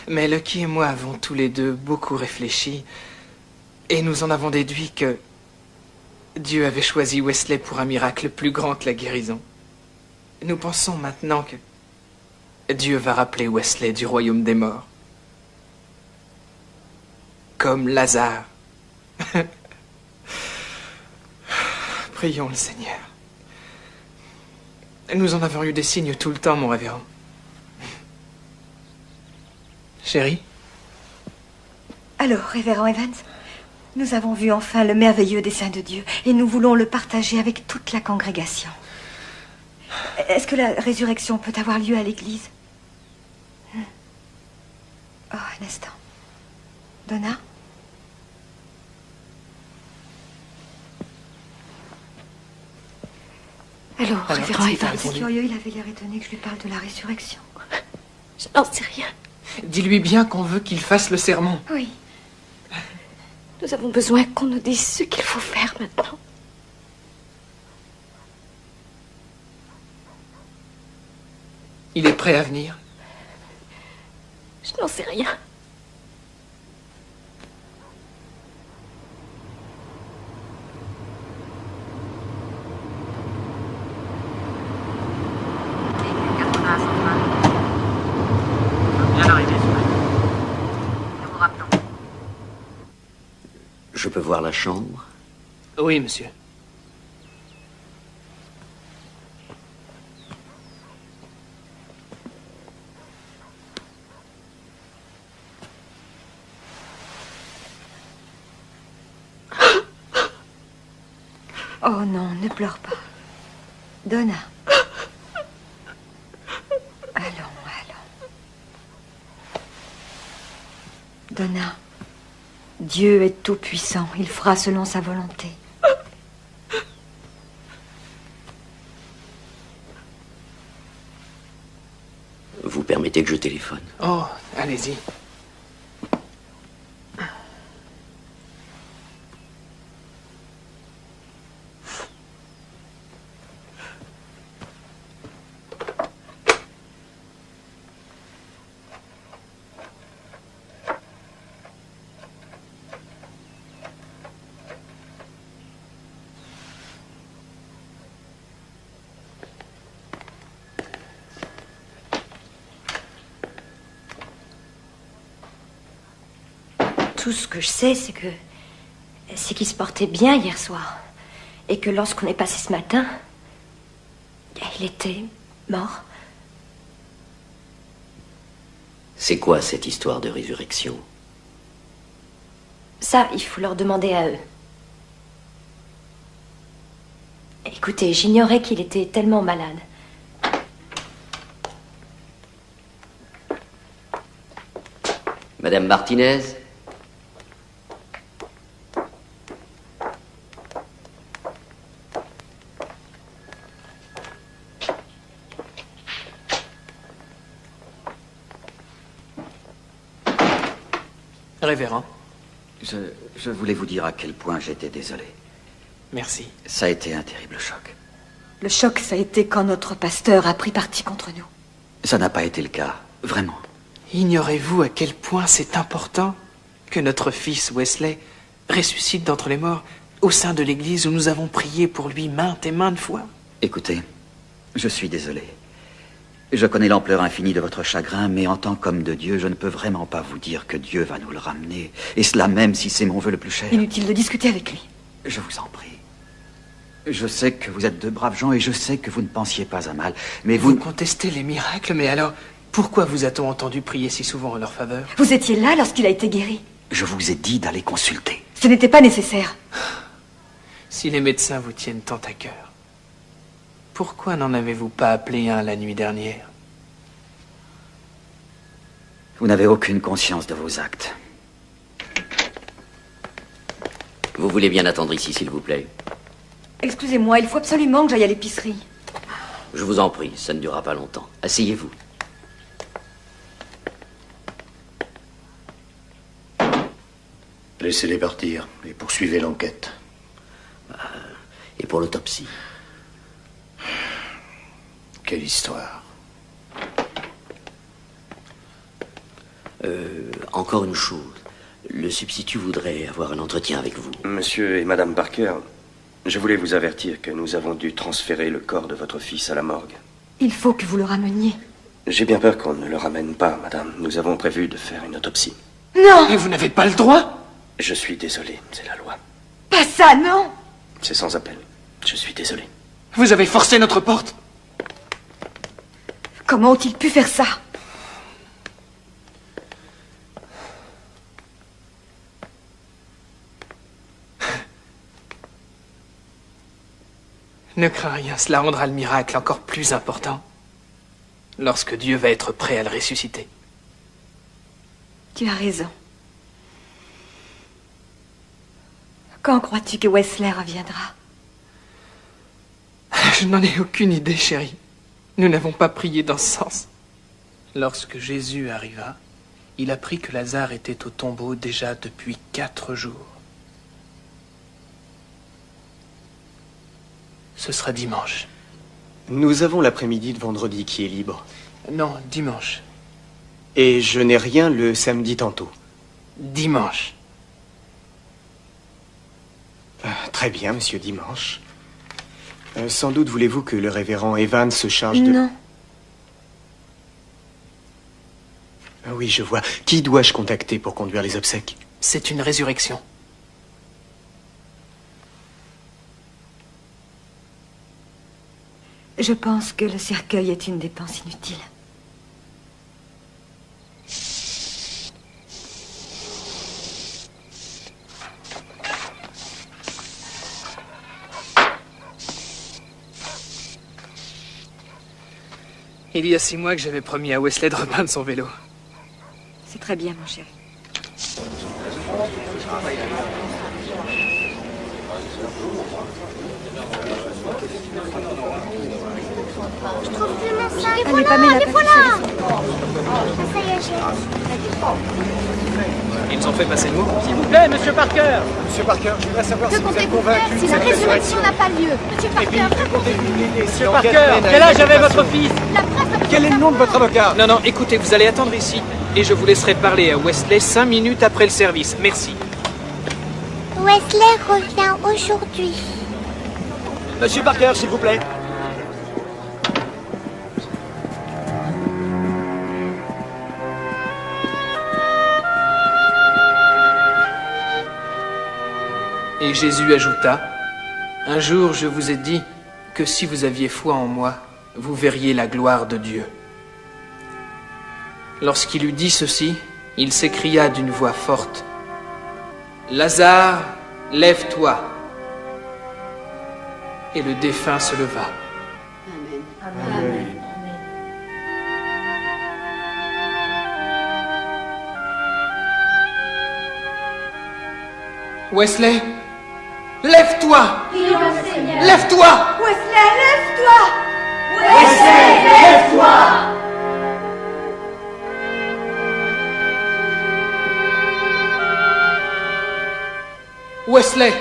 Mais Lucky et moi avons tous les deux beaucoup réfléchi et nous en avons déduit que Dieu avait choisi Wesley pour un miracle plus grand que la guérison. Nous pensons maintenant que Dieu va rappeler Wesley du royaume des morts. Comme Lazare. Prions le Seigneur. Nous en avons eu des signes tout le temps, mon révérend. Chérie? Alors, révérend Evans, nous avons vu enfin le merveilleux dessein de Dieu et nous voulons le partager avec toute la congrégation. Est-ce que la résurrection peut avoir lieu à l'église? Oh, un instant. Donna? Alors, révérend Evans. C'est curieux, il avait l'air étonné que je lui parle de la résurrection. Je n'en sais rien. Dis-lui bien qu'on veut qu'il fasse le sermon. Oui. Nous avons besoin qu'on nous dise ce qu'il faut faire maintenant. Il est prêt à venir? Je n'en sais rien. Je peux voir la chambre? Oui, monsieur. Oh non, ne pleure pas. Donna. Allons. Donna. Dieu est tout-puissant. Il fera selon sa volonté. Vous permettez que je téléphone? Oh, allez-y. Tout ce que je sais, c'est qu'il se portait bien hier soir. Et que lorsqu'on est passé ce matin, il était mort. C'est quoi cette histoire de résurrection? Ça, il faut leur demander à eux. Écoutez, j'ignorais qu'il était tellement malade. Madame Martinez? Révérend. Je voulais vous dire à quel point j'étais désolé. Merci. Ça a été un terrible choc. Le choc, ça a été quand notre pasteur a pris parti contre nous. Ça n'a pas été le cas, vraiment. Ignorez-vous à quel point c'est important que notre fils Wesley ressuscite d'entre les morts au sein de l'église où nous avons prié pour lui maintes et maintes fois? Écoutez, je suis désolé. Je connais l'ampleur infinie de votre chagrin, mais en tant qu'homme de Dieu, je ne peux vraiment pas vous dire que Dieu va nous le ramener. Et cela même si c'est mon vœu le plus cher. Inutile de discuter avec lui. Je vous en prie. Je sais que vous êtes de braves gens et je sais que vous ne pensiez pas à mal, mais Vous contestez les miracles, mais alors, pourquoi vous a-t-on entendu prier si souvent en leur faveur? Vous étiez là lorsqu'il a été guéri. Je vous ai dit d'aller consulter. Ce n'était pas nécessaire. Si les médecins vous tiennent tant à cœur, pourquoi n'en avez-vous pas appelé un la nuit dernière? Vous n'avez aucune conscience de vos actes. Vous voulez bien attendre ici, s'il vous plaît? Excusez-moi, il faut absolument que j'aille à l'épicerie. Je vous en prie, ça ne durera pas longtemps. Asseyez-vous. Laissez-les partir et poursuivez l'enquête. Et pour l'autopsie? Quelle histoire. Encore une chose. Le substitut voudrait avoir un entretien avec vous. Monsieur et Madame Parker, je voulais vous avertir que nous avons dû transférer le corps de votre fils à la morgue. Il faut que vous le rameniez. J'ai bien peur qu'on ne le ramène pas, madame. Nous avons prévu de faire une autopsie. Non! Et vous n'avez pas le droit? Je suis désolé, c'est la loi. Pas ça, non! C'est sans appel. Je suis désolé. Vous avez forcé notre porte? Comment ont-ils pu faire ça? Ne crains rien, cela rendra le miracle encore plus important lorsque Dieu va être prêt à le ressusciter. Tu as raison. Quand crois-tu que Wesley reviendra? Je n'en ai aucune idée, chérie. Nous n'avons pas prié dans ce sens. Lorsque Jésus arriva, il apprit que Lazare était au tombeau déjà depuis 4 jours. Ce sera dimanche. Nous avons l'après-midi de vendredi qui est libre. Non, dimanche. Et je n'ai rien le samedi tantôt. Dimanche. Très bien, monsieur Dimanche. Sans doute voulez-vous que le révérend Evans se charge de... Non. Oui, je vois. Qui dois-je contacter pour conduire les obsèques? C'est une résurrection. Je pense que le cercueil est une dépense inutile. Il y a 6 mois que j'avais promis à Wesley de repeindre son vélo. C'est très bien, mon chéri. Je trouve plus mon sac. Les Allez, voilà, Pamela, les pas voilà. Ça y est, Ils ont fait passer le mot. S'il vous plaît, monsieur Parker. Monsieur Parker, je voudrais savoir Que si vous êtes comptez-vous faire convaincu si de la cette résurrection résurrection. n'a pas lieu? Monsieur Parker, que comptez-vous? Monsieur Parker, quel âge avait votre fils? Quel est le nom de votre avocat? Non, écoutez, vous allez attendre ici et je vous laisserai parler à Wesley 5 minutes après le service. Merci. Wesley revient aujourd'hui. Monsieur Parker, s'il vous plaît. Et Jésus ajouta, « Un jour je vous ai dit que si vous aviez foi en moi, vous verriez la gloire de Dieu. » Lorsqu'il eut dit ceci, il s'écria d'une voix forte, « Lazare, lève-toi !» Et le défunt se leva. Amen. Wesley, lève-toi! Lève-toi! Wesley, lève-toi! Wesley, lève-toi! Wesley,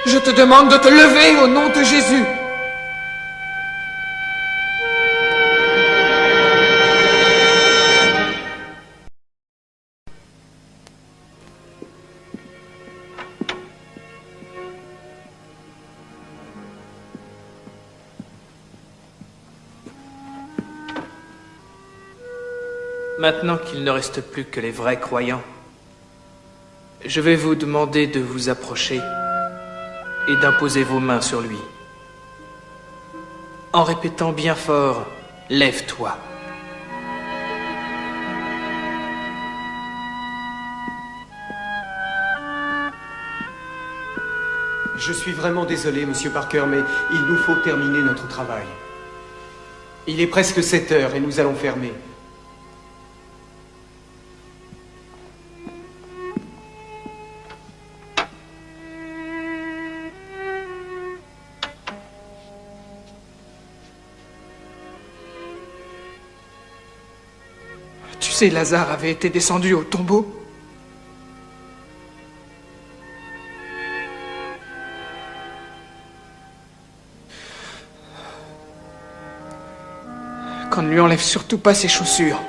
je te demande de te lever au nom de Jésus. Maintenant qu'il ne reste plus que les vrais croyants, je vais vous demander de vous approcher et d'imposer vos mains sur lui, en répétant bien fort « Lève-toi ». Je suis vraiment désolé, Monsieur Parker, mais il nous faut terminer notre travail. Il est presque 7 heures et nous allons fermer. Tu sais, Lazare avait été descendu au tombeau. Qu'on ne lui enlève surtout pas ses chaussures.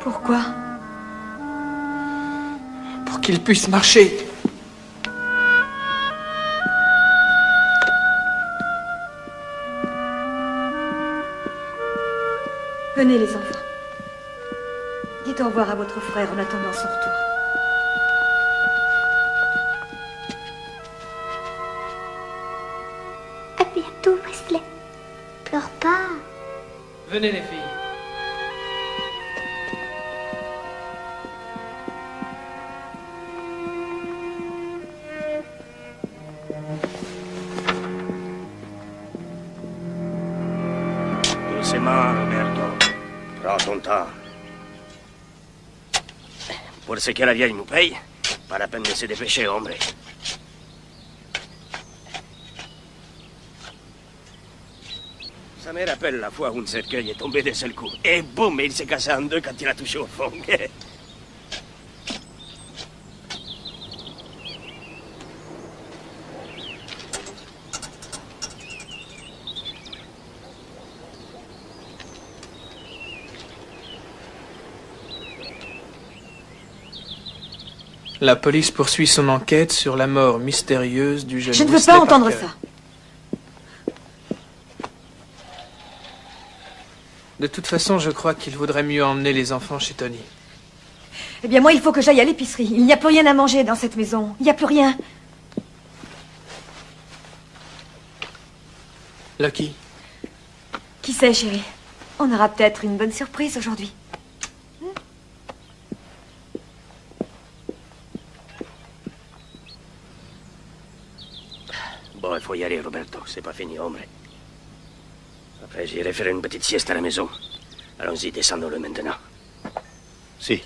Pourquoi? Pour qu'il puisse marcher. Venez les enfants. Dites au revoir à votre frère en attendant son retour. À bientôt, Wesley. Pleure pas. Venez les filles. Doucement, Roberto. Prends ton temps. Pour ce que la vieille nous paye, pas la peine de se dépêcher, hombre. Ça me rappelle la fois où un cercueil est tombé d'un seul coup. Et boum, il s'est cassé en deux quand il a touché au fond. La police poursuit son enquête sur la mort mystérieuse du jeune Je ne veux Wesley pas entendre Parker. ça. De toute façon, je crois qu'il vaudrait mieux emmener les enfants chez Tony. Eh bien, moi, il faut que j'aille à l'épicerie. Il n'y a plus rien à manger dans cette maison. Il n'y a plus rien. Lucky, Qui sait, chérie? On aura peut-être une bonne surprise aujourd'hui. Bon, il faut y aller, Roberto. C'est pas fini, hombre. Après, j'irai faire une petite sieste à la maison. Allons-y, descendons-le maintenant. Si.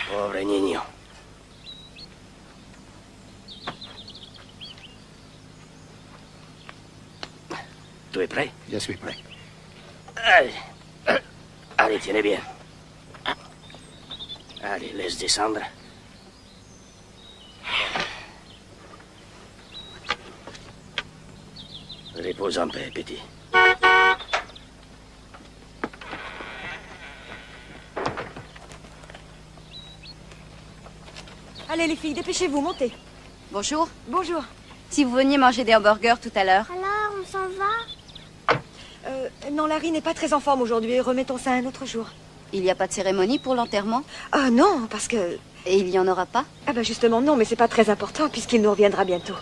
Pauvre niño. Tu es prêt? Je suis prêt. Allez. Allez, tiens bien. Allez, laisse descendre. Repose en paix, petit. Allez, les filles, dépêchez-vous, montez. Bonjour. Bonjour. Si vous veniez manger des hamburgers tout à l'heure. Alors, on s'en va? Non, Larry n'est pas très en forme aujourd'hui. Remettons ça un autre jour. Il n'y a pas de cérémonie pour l'enterrement? Ah non, parce que... Et il n'y en aura pas? Ah bah justement non, mais c'est pas très important puisqu'il nous reviendra bientôt.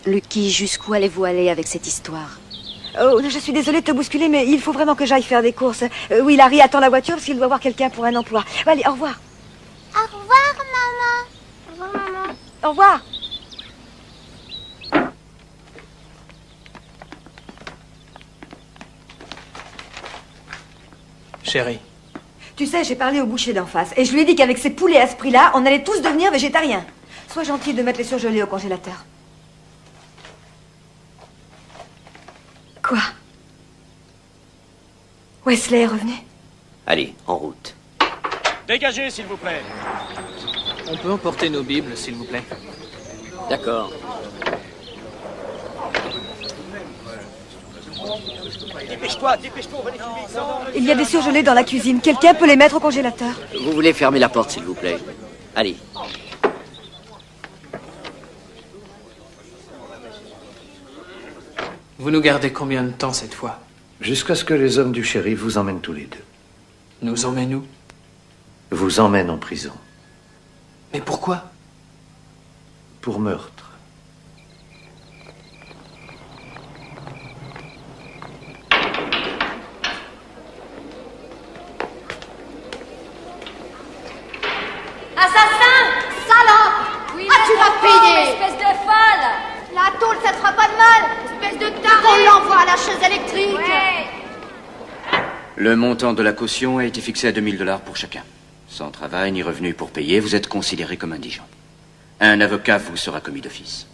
Lucky, jusqu'où allez-vous aller avec cette histoire? Oh, je suis désolée de te bousculer, mais il faut vraiment que j'aille faire des courses. Oui, Larry attend la voiture parce qu'il doit voir quelqu'un pour un emploi. Allez, au revoir. Au revoir, maman. Au revoir, maman. Au revoir. chérie. Tu sais, j'ai parlé au boucher d'en face et je lui ai dit qu'avec ces poulets à ce prix-là, on allait tous devenir végétariens. Sois gentil de mettre les surgelés au congélateur. Quoi? Wesley est revenu? Allez, en route. Dégagez, s'il vous plaît. On peut emporter nos Bibles, s'il vous plaît. D'accord. Dépêche-toi, dépêche-toi, on va les filmer. Il y a des surgelés dans la cuisine. Quelqu'un peut les mettre au congélateur? Vous voulez fermer la porte, s'il vous plaît? Allez. Vous nous gardez combien de temps cette fois? Jusqu'à ce que les hommes du shérif vous emmènent tous les deux. Nous emmènent où? Vous emmènent en prison. Mais pourquoi? Pour meurtre. Assassin! Salope! Oui, tu vas payer! Espèce de folle! La tôle, ça te fera pas de mal! Espèce de taré! On l'envoie à la chaise électrique! Ouais. Le montant de la caution a été fixé à 2000 $ pour chacun. Sans travail ni revenu pour payer, vous êtes considéré comme indigent. Un avocat vous sera commis d'office.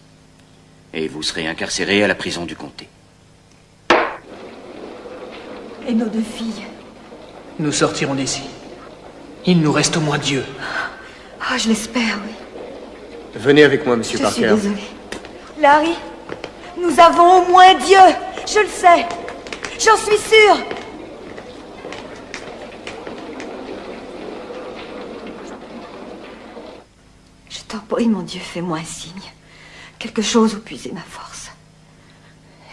Et vous serez incarcéré à la prison du comté. Et nos 2 filles? Nous sortirons d'ici. Il nous reste au moins Dieu. Ah, je l'espère, oui. Venez avec moi, Monsieur Parker. Je suis désolée. Larry, nous avons au moins Dieu. Je le sais. J'en suis sûre. Je t'en prie, mon Dieu, fais-moi un signe. Quelque chose où puiser ma force.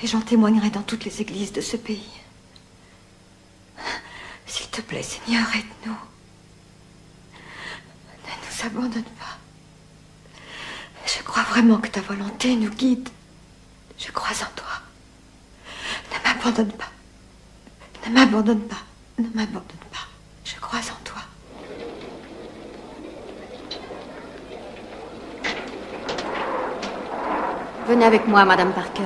Et j'en témoignerai dans toutes les églises de ce pays. S'il te plaît, Seigneur, aide-nous. Ne nous abandonne pas. Je crois vraiment que ta volonté nous guide. Je crois en toi. Ne m'abandonne pas. Ne m'abandonne pas. Ne m'abandonne pas. Je crois en toi. Venez avec moi, Madame Parker.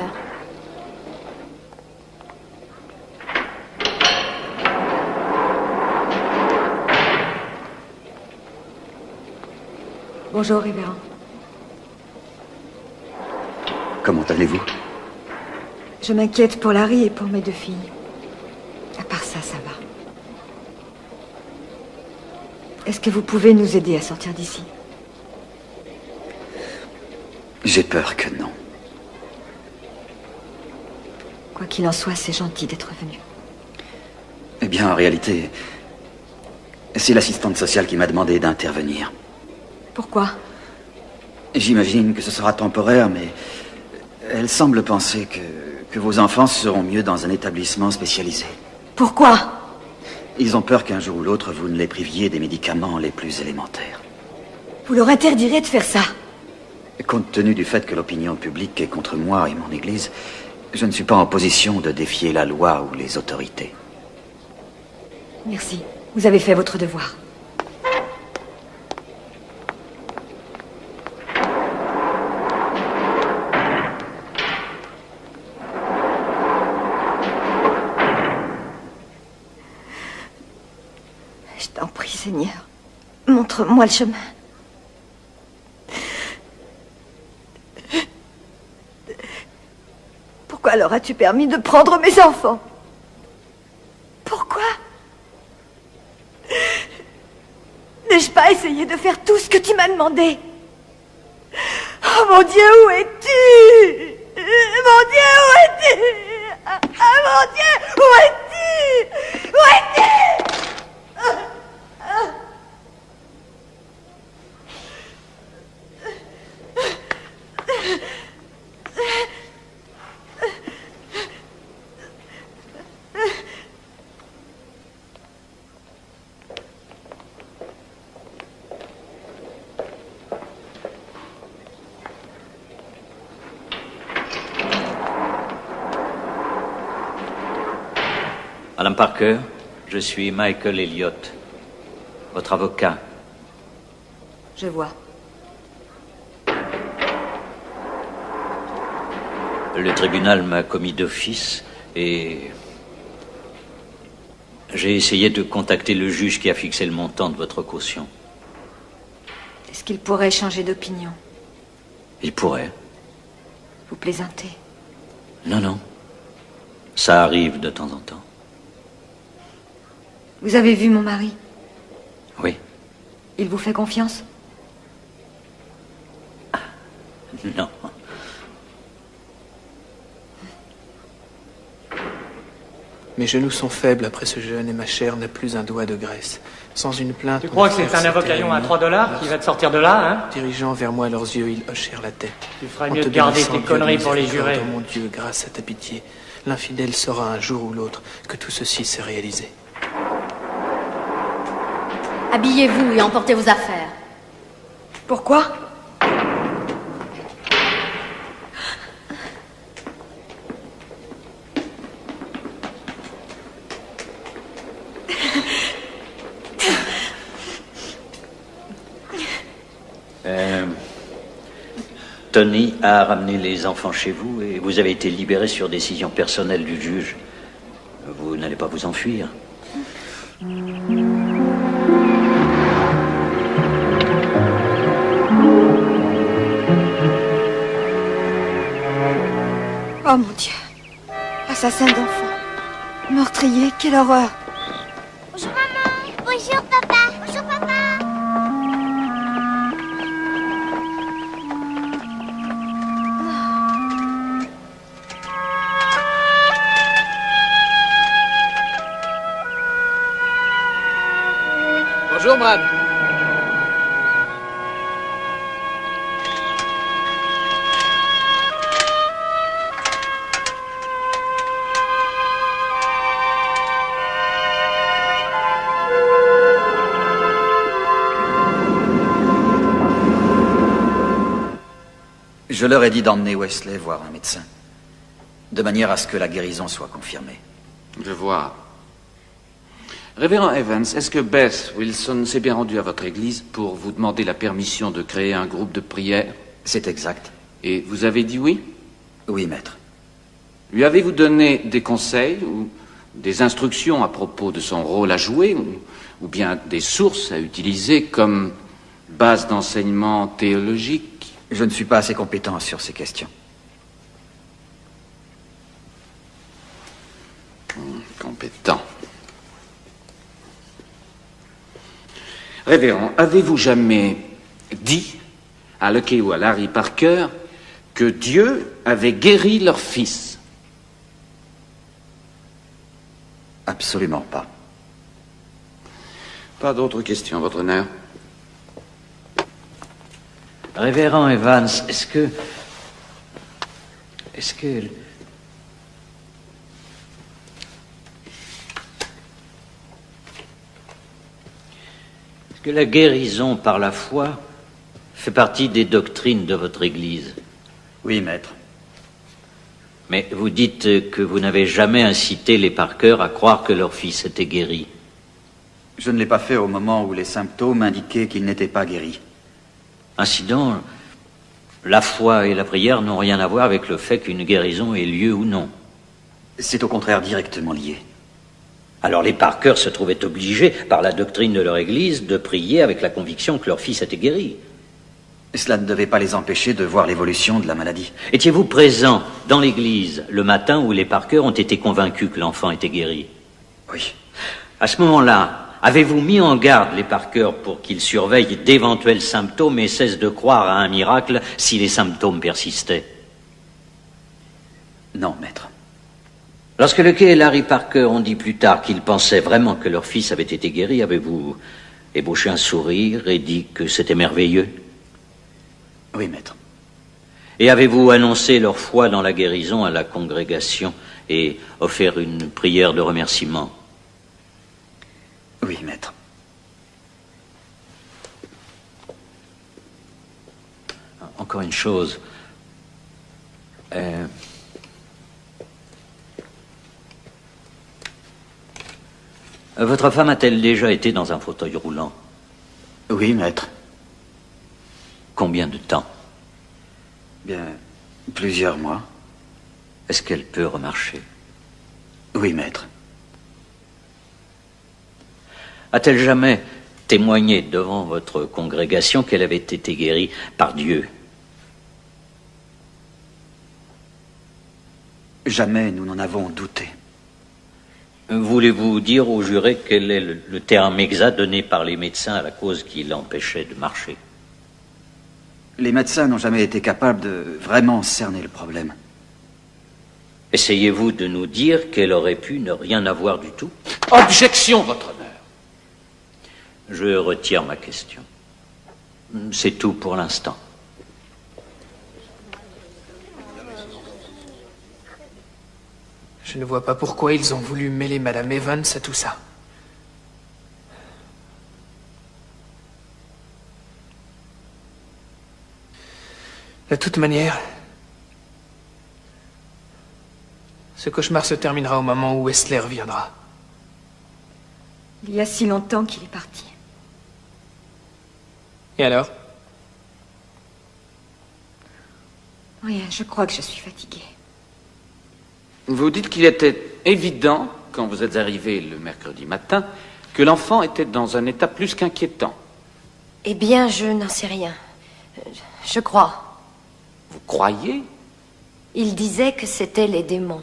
Bonjour, révérend. Comment allez-vous? Je m'inquiète pour Larry et pour mes 2 filles. À part ça, ça va. Est-ce que vous pouvez nous aider à sortir d'ici? J'ai peur que non. Quoi qu'il en soit, c'est gentil d'être venu. Eh bien, en réalité, c'est l'assistante sociale qui m'a demandé d'intervenir. Pourquoi? J'imagine que ce sera temporaire, mais elle semble penser que vos enfants seront mieux dans un établissement spécialisé. Pourquoi? Ils ont peur qu'un jour ou l'autre, vous ne les priviez des médicaments les plus élémentaires. Vous leur interdirez de faire ça? Compte tenu du fait que l'opinion publique est contre moi et mon église, je ne suis pas en position de défier la loi ou les autorités. Merci. Vous avez fait votre devoir. Je t'en prie, Seigneur. Montre-moi le chemin. Pourquoi leur as-tu permis de prendre mes enfants? Pourquoi? N'ai-je pas essayé de faire tout ce que tu m'as demandé? Oh mon Dieu, où es-tu? Mon Dieu, où es-tu? Ah, mon Dieu, où es-tu? Où es-tu? Madame Parker, je suis Michael Elliott, votre avocat. Je vois. Le tribunal m'a commis d'office et j'ai essayé de contacter le juge qui a fixé le montant de votre caution. Est-ce qu'il pourrait changer d'opinion? Il pourrait. Vous plaisantez? Non, non. Ça arrive de temps en temps. Vous avez vu mon mari? Oui. Il vous fait confiance? Non. Mes genoux sont faibles après ce jeûne et ma chair n'a plus un doigt de graisse. Sans une plainte... Tu crois que c'est un avocaillon à $3 qui va te sortir de là, hein? Dirigeant vers moi leurs yeux, ils hochèrent la tête. Tu ferais mieux de garder tes conneries pour les jurés. Oh mon Dieu, grâce à ta pitié, l'infidèle saura un jour ou l'autre que tout ceci s'est réalisé. Habillez-vous et emportez vos affaires. Pourquoi? Tony a ramené les enfants chez vous et vous avez été libéré sur décision personnelle du juge. Vous n'allez pas vous enfuir. Oh mon Dieu. Assassin d'enfants. Meurtrier, quelle horreur. Bonjour maman. Bonjour papa. Bonjour papa. Bonjour, Brad. Je leur ai dit d'emmener Wesley voir un médecin, de manière à ce que la guérison soit confirmée. Je vois. Révérend Evans, est-ce que Beth Wilson s'est bien rendue à votre église pour vous demander la permission de créer un groupe de prière? C'est exact. Et vous avez dit oui? Oui, maître. Lui avez-vous donné des conseils ou des instructions à propos de son rôle à jouer ou bien des sources à utiliser comme base d'enseignement théologique? Je ne suis pas assez compétent sur ces questions. Compétent. Révérend, avez-vous jamais dit à Lucky ou à Larry Parker que Dieu avait guéri leur fils? Absolument pas. Pas d'autres questions, votre honneur. Révérend Evans, est-ce que la guérison par la foi fait partie des doctrines de votre Église? Oui, maître. Mais vous dites que vous n'avez jamais incité les Parker à croire que leur fils était guéri. Je ne l'ai pas fait au moment où les symptômes indiquaient qu'il n'était pas guéri. Ainsi donc, la foi et la prière n'ont rien à voir avec le fait qu'une guérison ait lieu ou non. C'est au contraire directement lié. Alors les Parker se trouvaient obligés, par la doctrine de leur Église, de prier avec la conviction que leur fils était guéri. Cela ne devait pas les empêcher de voir l'évolution de la maladie. Étiez-vous présent dans l'église le matin où les Parker ont été convaincus que l'enfant était guéri? Oui. À ce moment-là, avez-vous mis en garde les Parker pour qu'ils surveillent d'éventuels symptômes et cessent de croire à un miracle si les symptômes persistaient? Non, maître. Lorsque Lucky et Larry Parker ont dit plus tard qu'ils pensaient vraiment que leur fils avait été guéri, avez-vous ébauché un sourire et dit que c'était merveilleux? Oui, maître. Et avez-vous annoncé leur foi dans la guérison à la congrégation et offert une prière de remerciement? Oui, maître. Encore une chose. Votre femme a-t-elle déjà été dans un fauteuil roulant? Oui, maître. Combien de temps? Bien, plusieurs mois. Est-ce qu'elle peut remarcher? Oui, maître. A-t-elle jamais témoigné devant votre congrégation qu'elle avait été guérie par Dieu? Jamais nous n'en avons douté. Voulez-vous dire au juré quel est le terme exact donné par les médecins à la cause qui l'empêchait de marcher? Les médecins n'ont jamais été capables de vraiment cerner le problème. Essayez-vous de nous dire qu'elle aurait pu ne rien avoir du tout? Objection, votre honneur. Je retire ma question. C'est tout pour l'instant. Je ne vois pas pourquoi ils ont voulu mêler Madame Evans à tout ça. De toute manière, ce cauchemar se terminera au moment où Wesley reviendra. Il y a si longtemps qu'il est parti. Et alors? Rien, je crois que je suis fatiguée. Vous dites qu'il était évident, quand vous êtes arrivé le mercredi matin, que l'enfant était dans un état plus qu'inquiétant. Eh bien, je n'en sais rien. Je crois. Vous croyez? Il disait que c'était les démons.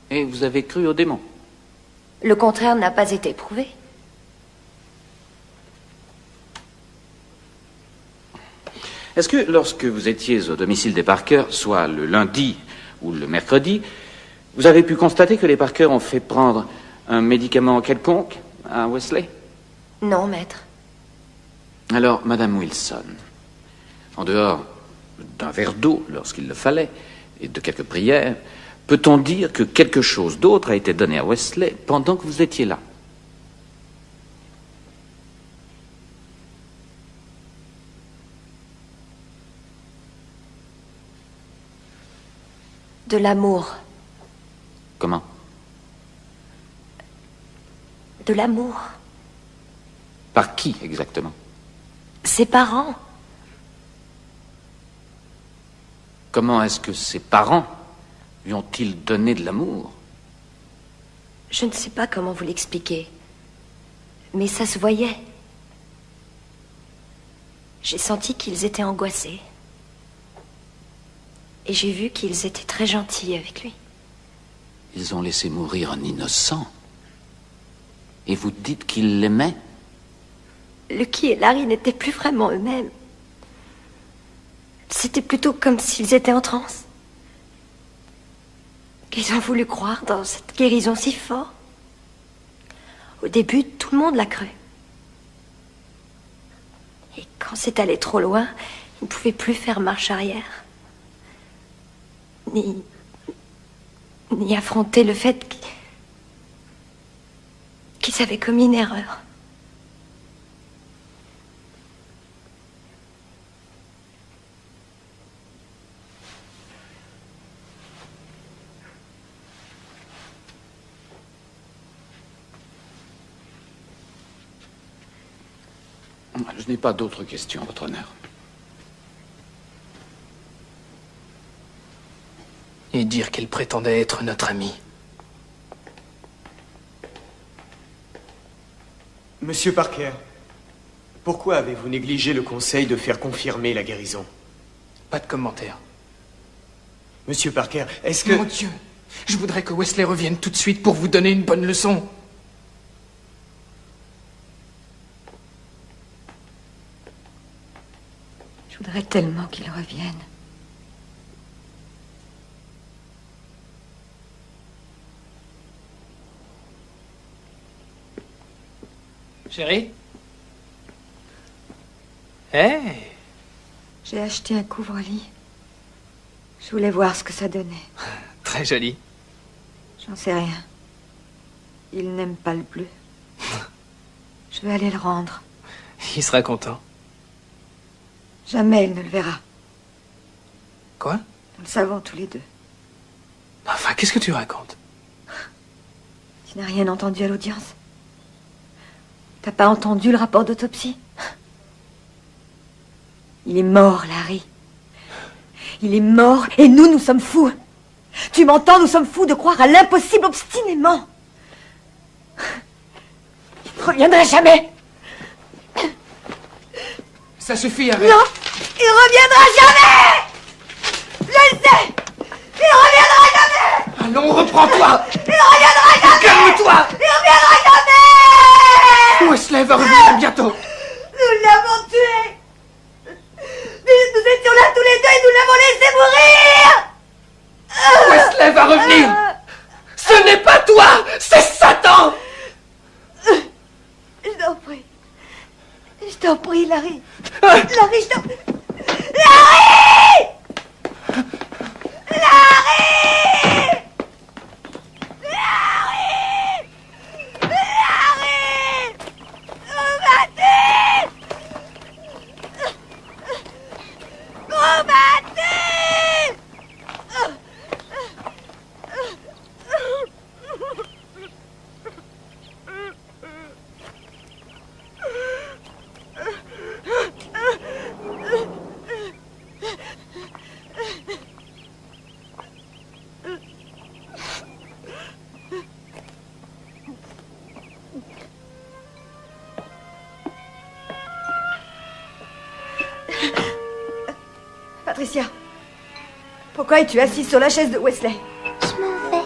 Et vous avez cru aux démons? Le contraire n'a pas été prouvé. Est-ce que lorsque vous étiez au domicile des Parker, soit le lundi ou le mercredi, vous avez pu constater que les Parker ont fait prendre un médicament quelconque à Wesley? Non, maître. Alors, Madame Wilson, en dehors d'un verre d'eau lorsqu'il le fallait et de quelques prières, peut-on dire que quelque chose d'autre a été donné à Wesley pendant que vous étiez là? De l'amour. Comment? De l'amour. Par qui exactement? Ses parents. Comment est-ce que ses parents lui ont-ils donné de l'amour? Je ne sais pas comment vous l'expliquer, mais ça se voyait. J'ai senti qu'ils étaient angoissés. Et j'ai vu qu'ils étaient très gentils avec lui. Ils ont laissé mourir un innocent. Et vous dites qu'ils l'aimaient? Lucky et Larry n'étaient plus vraiment eux-mêmes. C'était plutôt comme s'ils étaient en transe. Qu'ils ont voulu croire dans cette guérison si fort. Au début, tout le monde l'a cru. Et quand c'est allé trop loin, ils ne pouvaient plus faire marche arrière. Ni affronter le fait qu'ils avaient commis une erreur. Je n'ai pas d'autres questions, votre honneur. Et dire qu'elle prétendait être notre amie. Monsieur Parker, pourquoi avez-vous négligé le conseil de faire confirmer la guérison? Pas de commentaire. Monsieur Parker, est-ce que... Mon Dieu, je voudrais que Wesley revienne tout de suite pour vous donner une bonne leçon. Je voudrais tellement qu'il revienne. Chérie? Hey! J'ai acheté un couvre-lit. Je voulais voir ce que ça donnait. Très joli. J'en sais rien. Il n'aime pas le bleu. Je vais aller le rendre. Il sera content. Jamais il ne le verra. Quoi? Nous le savons tous les deux. Enfin, qu'est-ce que tu racontes? Tu n'as rien entendu à l'audience? T'as pas entendu le rapport d'autopsie? Il est mort, Larry. Il est mort et nous sommes fous. Tu m'entends? Nous sommes fous de croire à l'impossible obstinément. Il ne reviendra jamais. Ça suffit, arrête. Non, il reviendra jamais. Je le sais. Il reviendra jamais. Allons, reprends-toi. Il reviendra jamais. Calme-toi. Il reviendra jamais. Wesley va revenir bientôt. Nous l'avons tué. Nous étions là tous les deux et nous l'avons laissé mourir. Wesley va revenir. Ce n'est pas toi, c'est Satan. Je t'en prie. Je t'en prie, Larry. Larry, je t'en prie. Larry! Larry! Larry! Larry! Combattez! Combattez! Patricia, pourquoi es-tu assise sur la chaise de Wesley? Je m'en vais.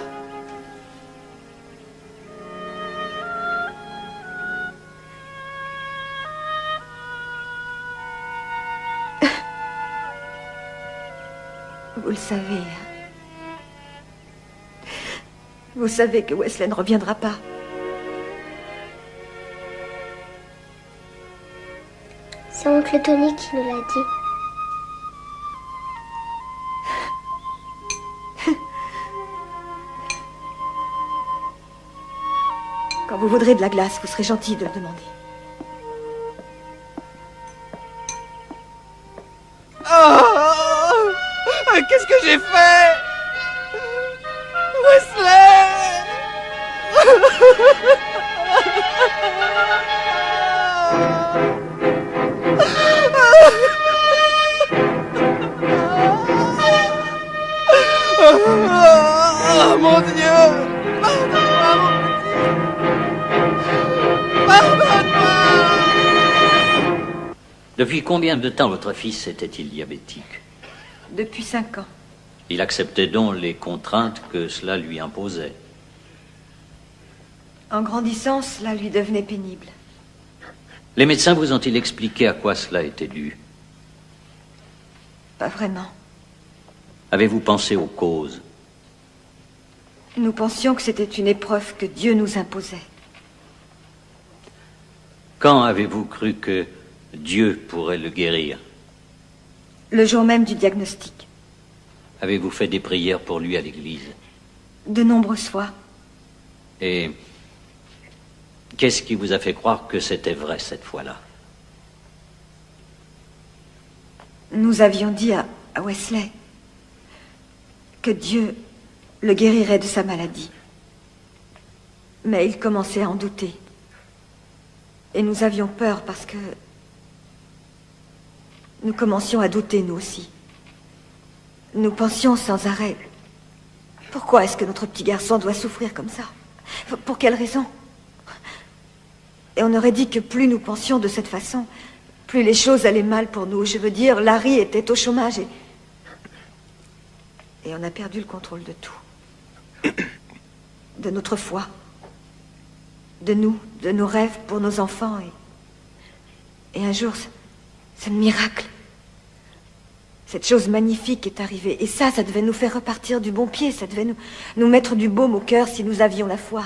Vous le savez. Vous savez que Wesley ne reviendra pas. C'est oncle Tony qui nous l'a dit. Quand vous voudrez de la glace, vous serez gentil de le demander. Oh, qu'est-ce que j'ai fait? Oh, mon Dieu! Pardonne-moi, mon petit! Pardonne-moi! Depuis combien de temps votre fils était-il diabétique? Depuis 5 ans. Il acceptait donc les contraintes que cela lui imposait. En grandissant, cela lui devenait pénible. Les médecins vous ont-ils expliqué à quoi cela était dû? Pas vraiment. Avez-vous pensé aux causes? Nous pensions que c'était une épreuve que Dieu nous imposait. Quand avez-vous cru que Dieu pourrait le guérir? Le jour même du diagnostic. Avez-vous fait des prières pour lui à l'église? De nombreuses fois. Et qu'est-ce qui vous a fait croire que c'était vrai cette fois-là? Nous avions dit à Wesley que Dieu le guérirait de sa maladie. Mais il commençait à en douter. Et nous avions peur parce que nous commencions à douter, nous aussi. Nous pensions sans arrêt, pourquoi est-ce que notre petit garçon doit souffrir comme ça? Pour quelle raison? Et on aurait dit que plus nous pensions de cette façon, plus les choses allaient mal pour nous. Je veux dire, Larry était au chômage et on a perdu le contrôle de tout. De notre foi, de nous, de nos rêves pour nos enfants. Et un jour, ce miracle, cette chose magnifique est arrivée. Et ça devait nous faire repartir du bon pied. Ça devait nous mettre du baume au cœur si nous avions la foi.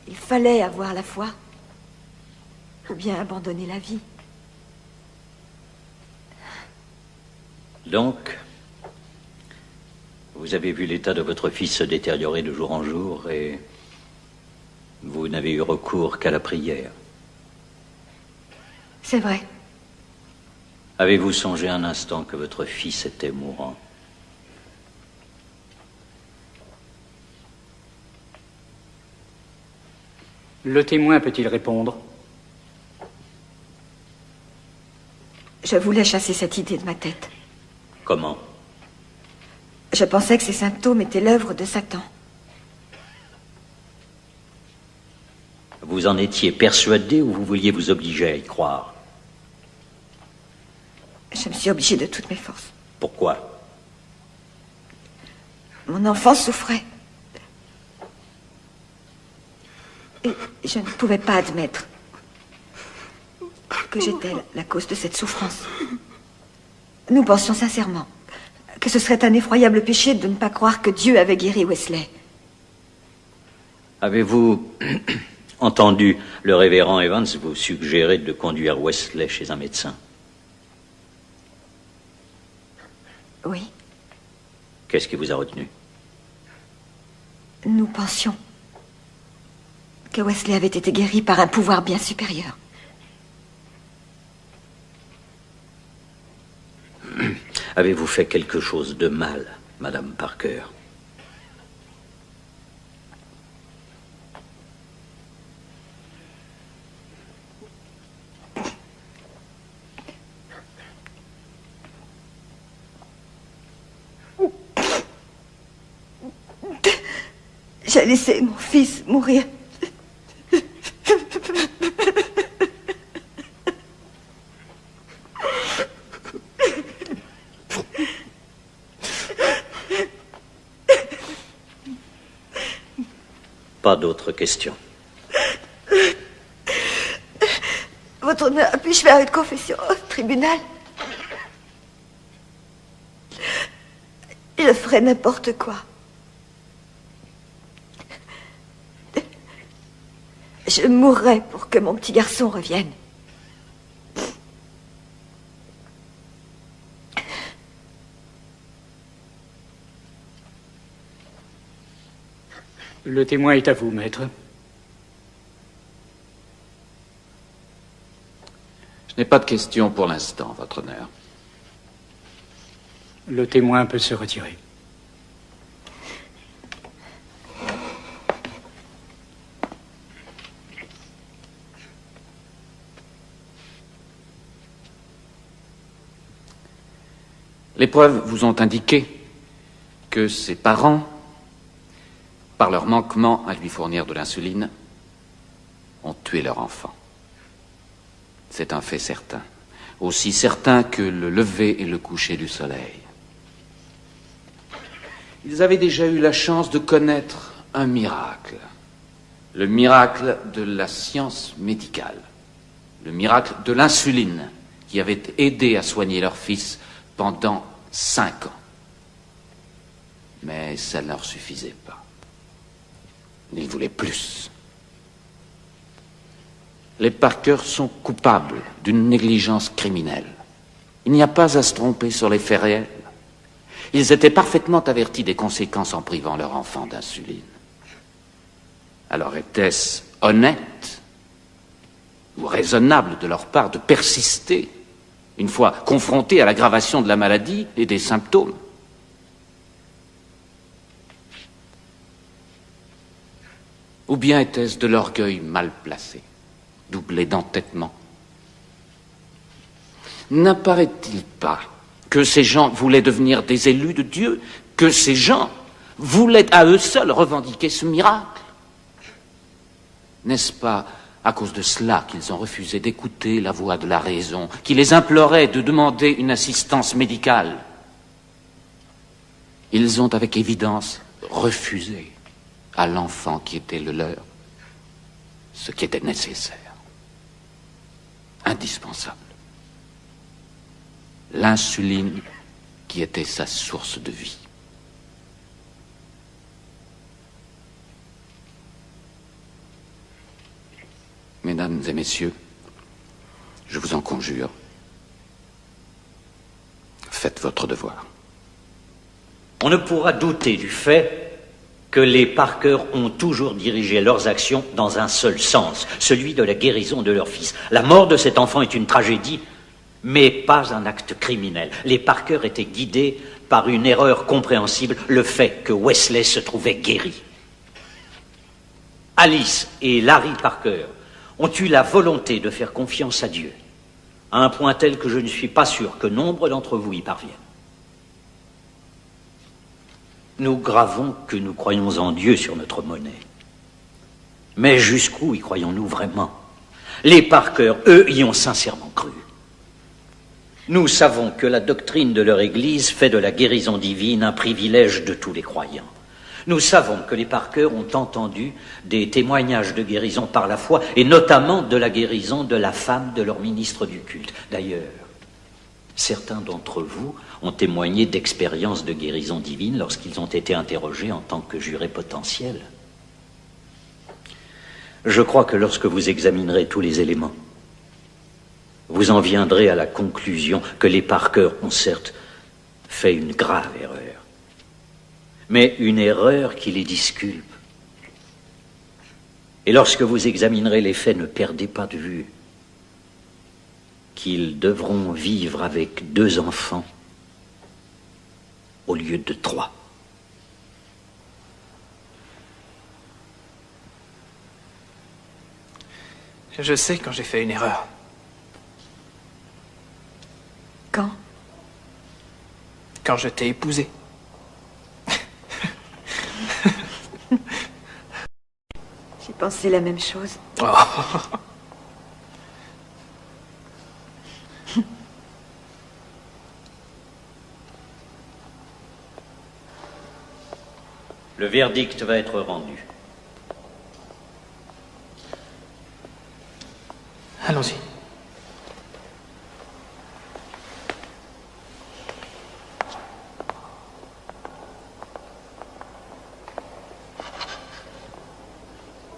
Il fallait avoir la foi. Ou bien abandonner la vie. Donc, vous avez vu l'état de votre fils se détériorer de jour en jour et vous n'avez eu recours qu'à la prière. C'est vrai. Avez-vous songé un instant que votre fils était mourant? Le témoin peut-il répondre? Je voulais chasser cette idée de ma tête. Comment? Je pensais que ces symptômes étaient l'œuvre de Satan. Vous en étiez persuadé ou vous vouliez vous obliger à y croire? Je me suis obligée de toutes mes forces. Pourquoi? Mon enfant souffrait. Et je ne pouvais pas admettre que j'étais la cause de cette souffrance. Nous pensions sincèrement que ce serait un effroyable péché de ne pas croire que Dieu avait guéri Wesley. Avez-vous entendu le révérend Evans vous suggérer de conduire Wesley chez un médecin? Oui. Qu'est-ce qui vous a retenu? Nous pensions que Wesley avait été guéri par un pouvoir bien supérieur. Avez-vous fait quelque chose de mal, Madame Parker? J'ai laissé mon fils mourir. Pas d'autres questions. Votre honneur, puis-je faire une confession au tribunal? Je ferai n'importe quoi. Je mourrai pour que mon petit garçon revienne. Le témoin est à vous, maître. Je n'ai pas de questions pour l'instant, votre honneur. Le témoin peut se retirer. Les preuves vous ont indiqué que ses parents, par leur manquement à lui fournir de l'insuline, ont tué leur enfant. C'est un fait certain, aussi certain que le lever et le coucher du soleil. Ils avaient déjà eu la chance de connaître un miracle, le miracle de la science médicale, le miracle de l'insuline qui avait aidé à soigner leur fils pendant 5 ans. Mais ça ne leur suffisait pas. Ils voulaient plus. Les Parker sont coupables d'une négligence criminelle. Il n'y a pas à se tromper sur les faits réels. Ils étaient parfaitement avertis des conséquences en privant leur enfant d'insuline. Alors était-ce honnête ou raisonnable de leur part de persister, une fois confrontés à l'aggravation de la maladie et des symptômes? Ou bien était-ce de l'orgueil mal placé, doublé d'entêtement? N'apparaît-il pas que ces gens voulaient devenir des élus de Dieu, que ces gens voulaient à eux seuls revendiquer ce miracle? N'est-ce pas à cause de cela qu'ils ont refusé d'écouter la voix de la raison, qui les implorait de demander une assistance médicale? Ils ont avec évidence refusé à l'enfant qui était le leur ce qui était nécessaire, indispensable. L'insuline qui était sa source de vie. Mesdames et messieurs, je vous en conjure, faites votre devoir. On ne pourra douter du fait que les Parker ont toujours dirigé leurs actions dans un seul sens, celui de la guérison de leur fils. La mort de cet enfant est une tragédie, mais pas un acte criminel. Les Parker étaient guidés par une erreur compréhensible, le fait que Wesley se trouvait guéri. Alice et Larry Parker ont eu la volonté de faire confiance à Dieu, à un point tel que je ne suis pas sûr que nombre d'entre vous y parviennent. Nous gravons que nous croyons en Dieu sur notre monnaie. Mais jusqu'où y croyons-nous vraiment? Les Parker, eux, y ont sincèrement cru. Nous savons que la doctrine de leur Église fait de la guérison divine un privilège de tous les croyants. Nous savons que les Parker ont entendu des témoignages de guérison par la foi, et notamment de la guérison de la femme de leur ministre du culte. D'ailleurs, certains d'entre vous ont témoigné d'expériences de guérison divine lorsqu'ils ont été interrogés en tant que jurés potentiels. Je crois que lorsque vous examinerez tous les éléments, vous en viendrez à la conclusion que les Parker ont certes fait une grave erreur, mais une erreur qui les disculpe. Et lorsque vous examinerez les faits, ne perdez pas de vue qu'ils devront vivre avec 2 enfants au lieu de 3. Je sais quand j'ai fait une erreur. Quand? Quand je t'ai épousé. J'ai pensé la même chose. Oh. Le verdict va être rendu. Allons-y.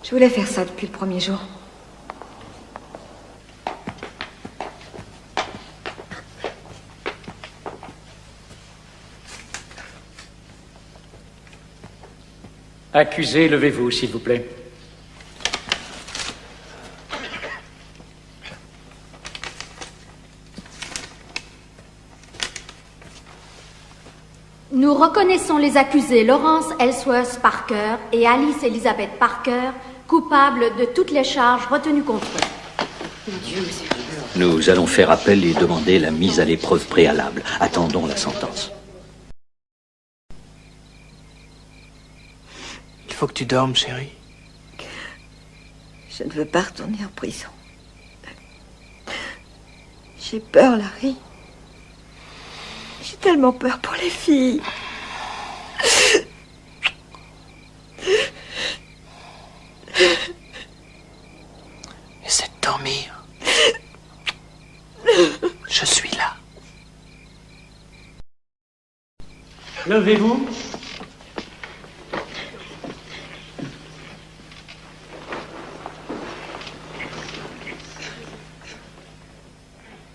Je voulais faire ça depuis le premier jour. Accusé, levez-vous, s'il vous plaît. Nous reconnaissons les accusés Lawrence Ellsworth Parker et Alice Elizabeth Parker coupables de toutes les charges retenues contre eux. Nous allons faire appel et demander la mise à l'épreuve préalable. Attendons la sentence. Il faut que tu dormes, chérie. Je ne veux pas retourner en prison. J'ai peur, Larry. J'ai tellement peur pour les filles. Essaie de dormir. Je suis là. Levez-vous.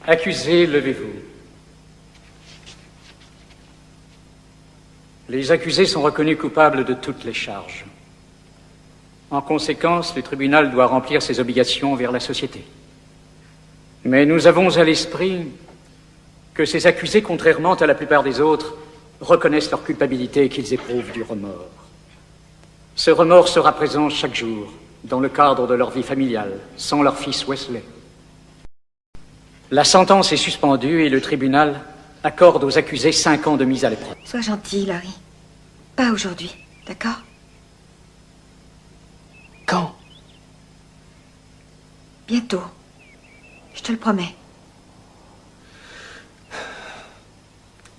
Accusé, levez-vous. Les accusés sont reconnus coupables de toutes les charges. En conséquence, le tribunal doit remplir ses obligations envers la société. Mais nous avons à l'esprit que ces accusés, contrairement à la plupart des autres, reconnaissent leur culpabilité et qu'ils éprouvent du remords. Ce remords sera présent chaque jour, dans le cadre de leur vie familiale, sans leur fils Wesley. La sentence est suspendue et le tribunal accorde aux accusés 5 ans de mise à l'épreuve. Sois gentil, Larry. Pas aujourd'hui, d'accord? Quand? Bientôt. Je te le promets.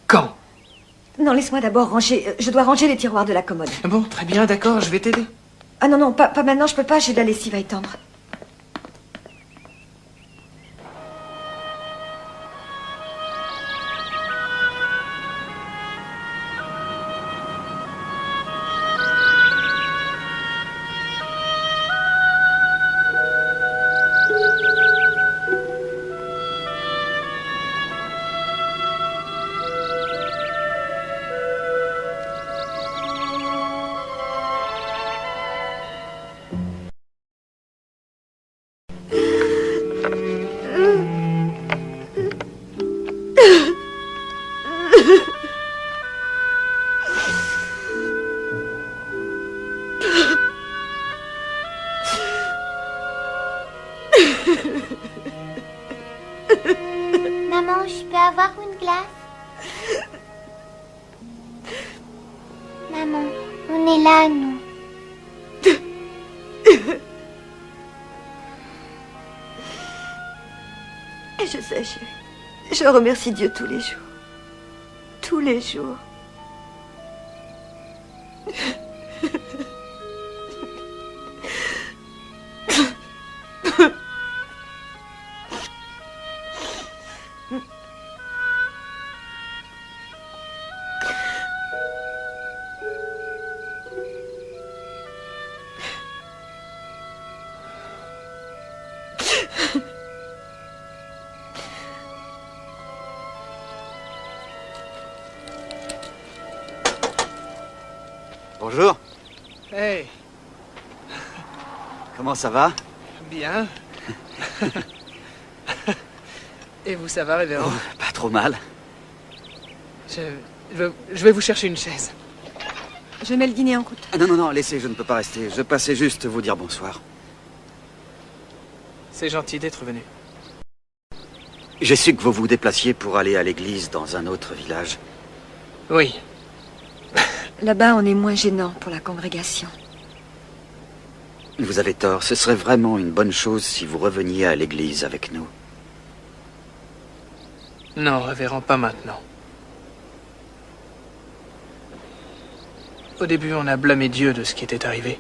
Quand? Non, laisse-moi d'abord ranger... je dois ranger les tiroirs de la commode. Bon, très bien, d'accord, je vais t'aider. Ah non, non, pas maintenant, je peux pas, j'ai de la lessive à étendre. Maman, je peux avoir une glace? Maman, on est là, nous. Je sais, chérie. Je remercie Dieu tous les jours. Tous les jours. Bonjour. Hey, Comment ça va? bien. Et vous, ça va, révérend? Pas trop mal. Je vais vous chercher une chaise. Je mets le dîner en route. Ah, non, non, non, laissez, je ne peux pas rester. Je passais juste vous dire bonsoir. C'est gentil d'être venu. J'ai su que vous vous déplaciez pour aller à l'église dans un autre village. Oui. Là-bas, on est moins gênant pour la congrégation. Vous avez tort, ce serait vraiment une bonne chose si vous reveniez à l'église avec nous. Non, révérend, pas maintenant. Au début, on a blâmé Dieu de ce qui était arrivé.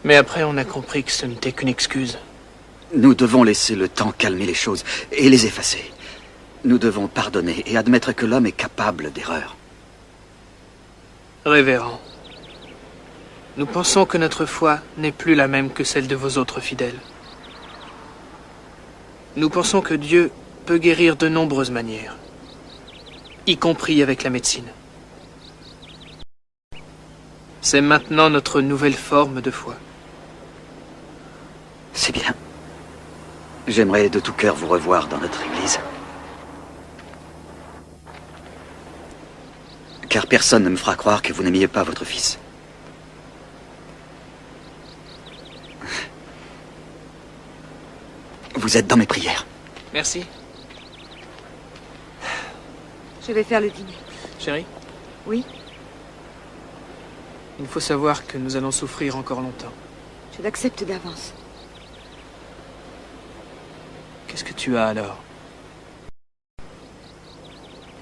Mais après, on a compris que ce n'était qu'une excuse. Nous devons laisser le temps calmer les choses et les effacer. Nous devons pardonner et admettre que l'homme est capable d'erreurs. Révérend, nous pensons que notre foi n'est plus la même que celle de vos autres fidèles. Nous pensons que Dieu peut guérir de nombreuses manières, y compris avec la médecine. C'est maintenant notre nouvelle forme de foi. C'est bien. J'aimerais de tout cœur vous revoir dans notre église. Car personne ne me fera croire que vous n'aimiez pas votre fils. Vous êtes dans mes prières. Merci. Je vais faire le dîner. Chérie, Oui, il faut savoir que nous allons souffrir encore longtemps. je l'accepte d'avance. Qu'est-ce que tu as alors?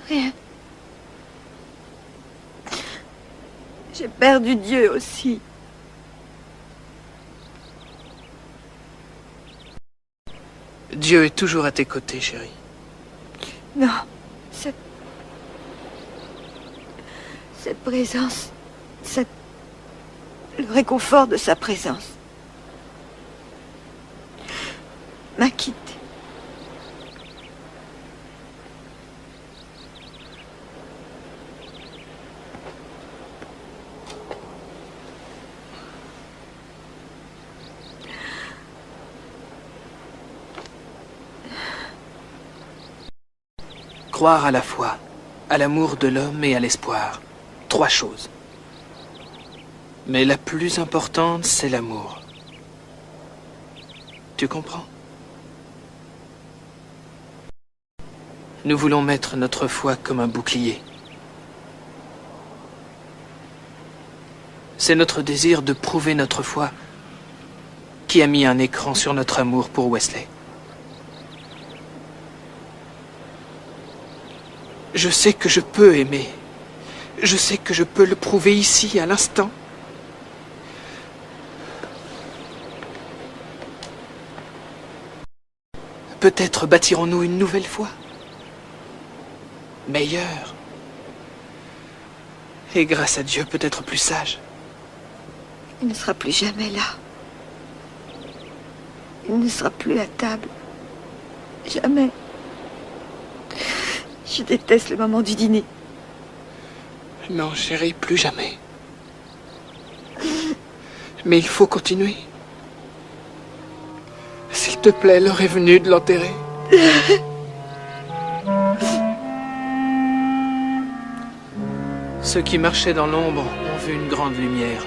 Rien. J'ai perdu Dieu aussi. Dieu est toujours à tes côtés, chérie. Non, cette présence, le réconfort de sa présence m'a quitté. Croire à la foi, à l'amour de l'homme et à l'espoir. 3 choses. Mais la plus importante, c'est l'amour. Tu comprends? Nous voulons mettre notre foi comme un bouclier. C'est notre désir de prouver notre foi qui a mis un écran sur notre amour pour Wesley. Je sais que je peux aimer. Je sais que je peux le prouver ici, à l'instant. Peut-être bâtirons-nous une nouvelle foi. Meilleure. Et grâce à Dieu, peut-être plus sage. Il ne sera plus jamais là. Il ne sera plus à table. Jamais. Je déteste le moment du dîner. Non, chérie, plus jamais. Mais il faut continuer. S'il te plaît, l'heure est venue de l'enterrer. Ceux qui marchaient dans l'ombre ont vu une grande lumière.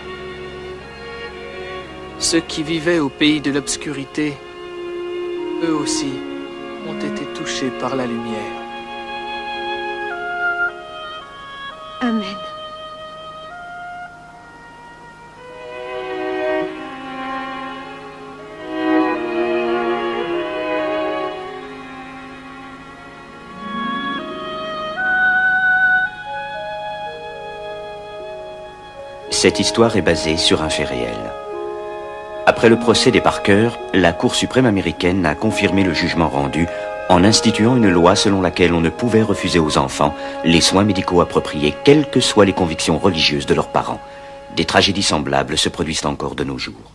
Ceux qui vivaient au pays de l'obscurité, eux aussi, ont été touchés par la lumière. Amen. Cette histoire est basée sur un fait réel. Après le procès des Parker, la Cour suprême américaine a confirmé le jugement rendu en instituant une loi selon laquelle on ne pouvait refuser aux enfants les soins médicaux appropriés, quelles que soient les convictions religieuses de leurs parents. Des tragédies semblables se produisent encore de nos jours.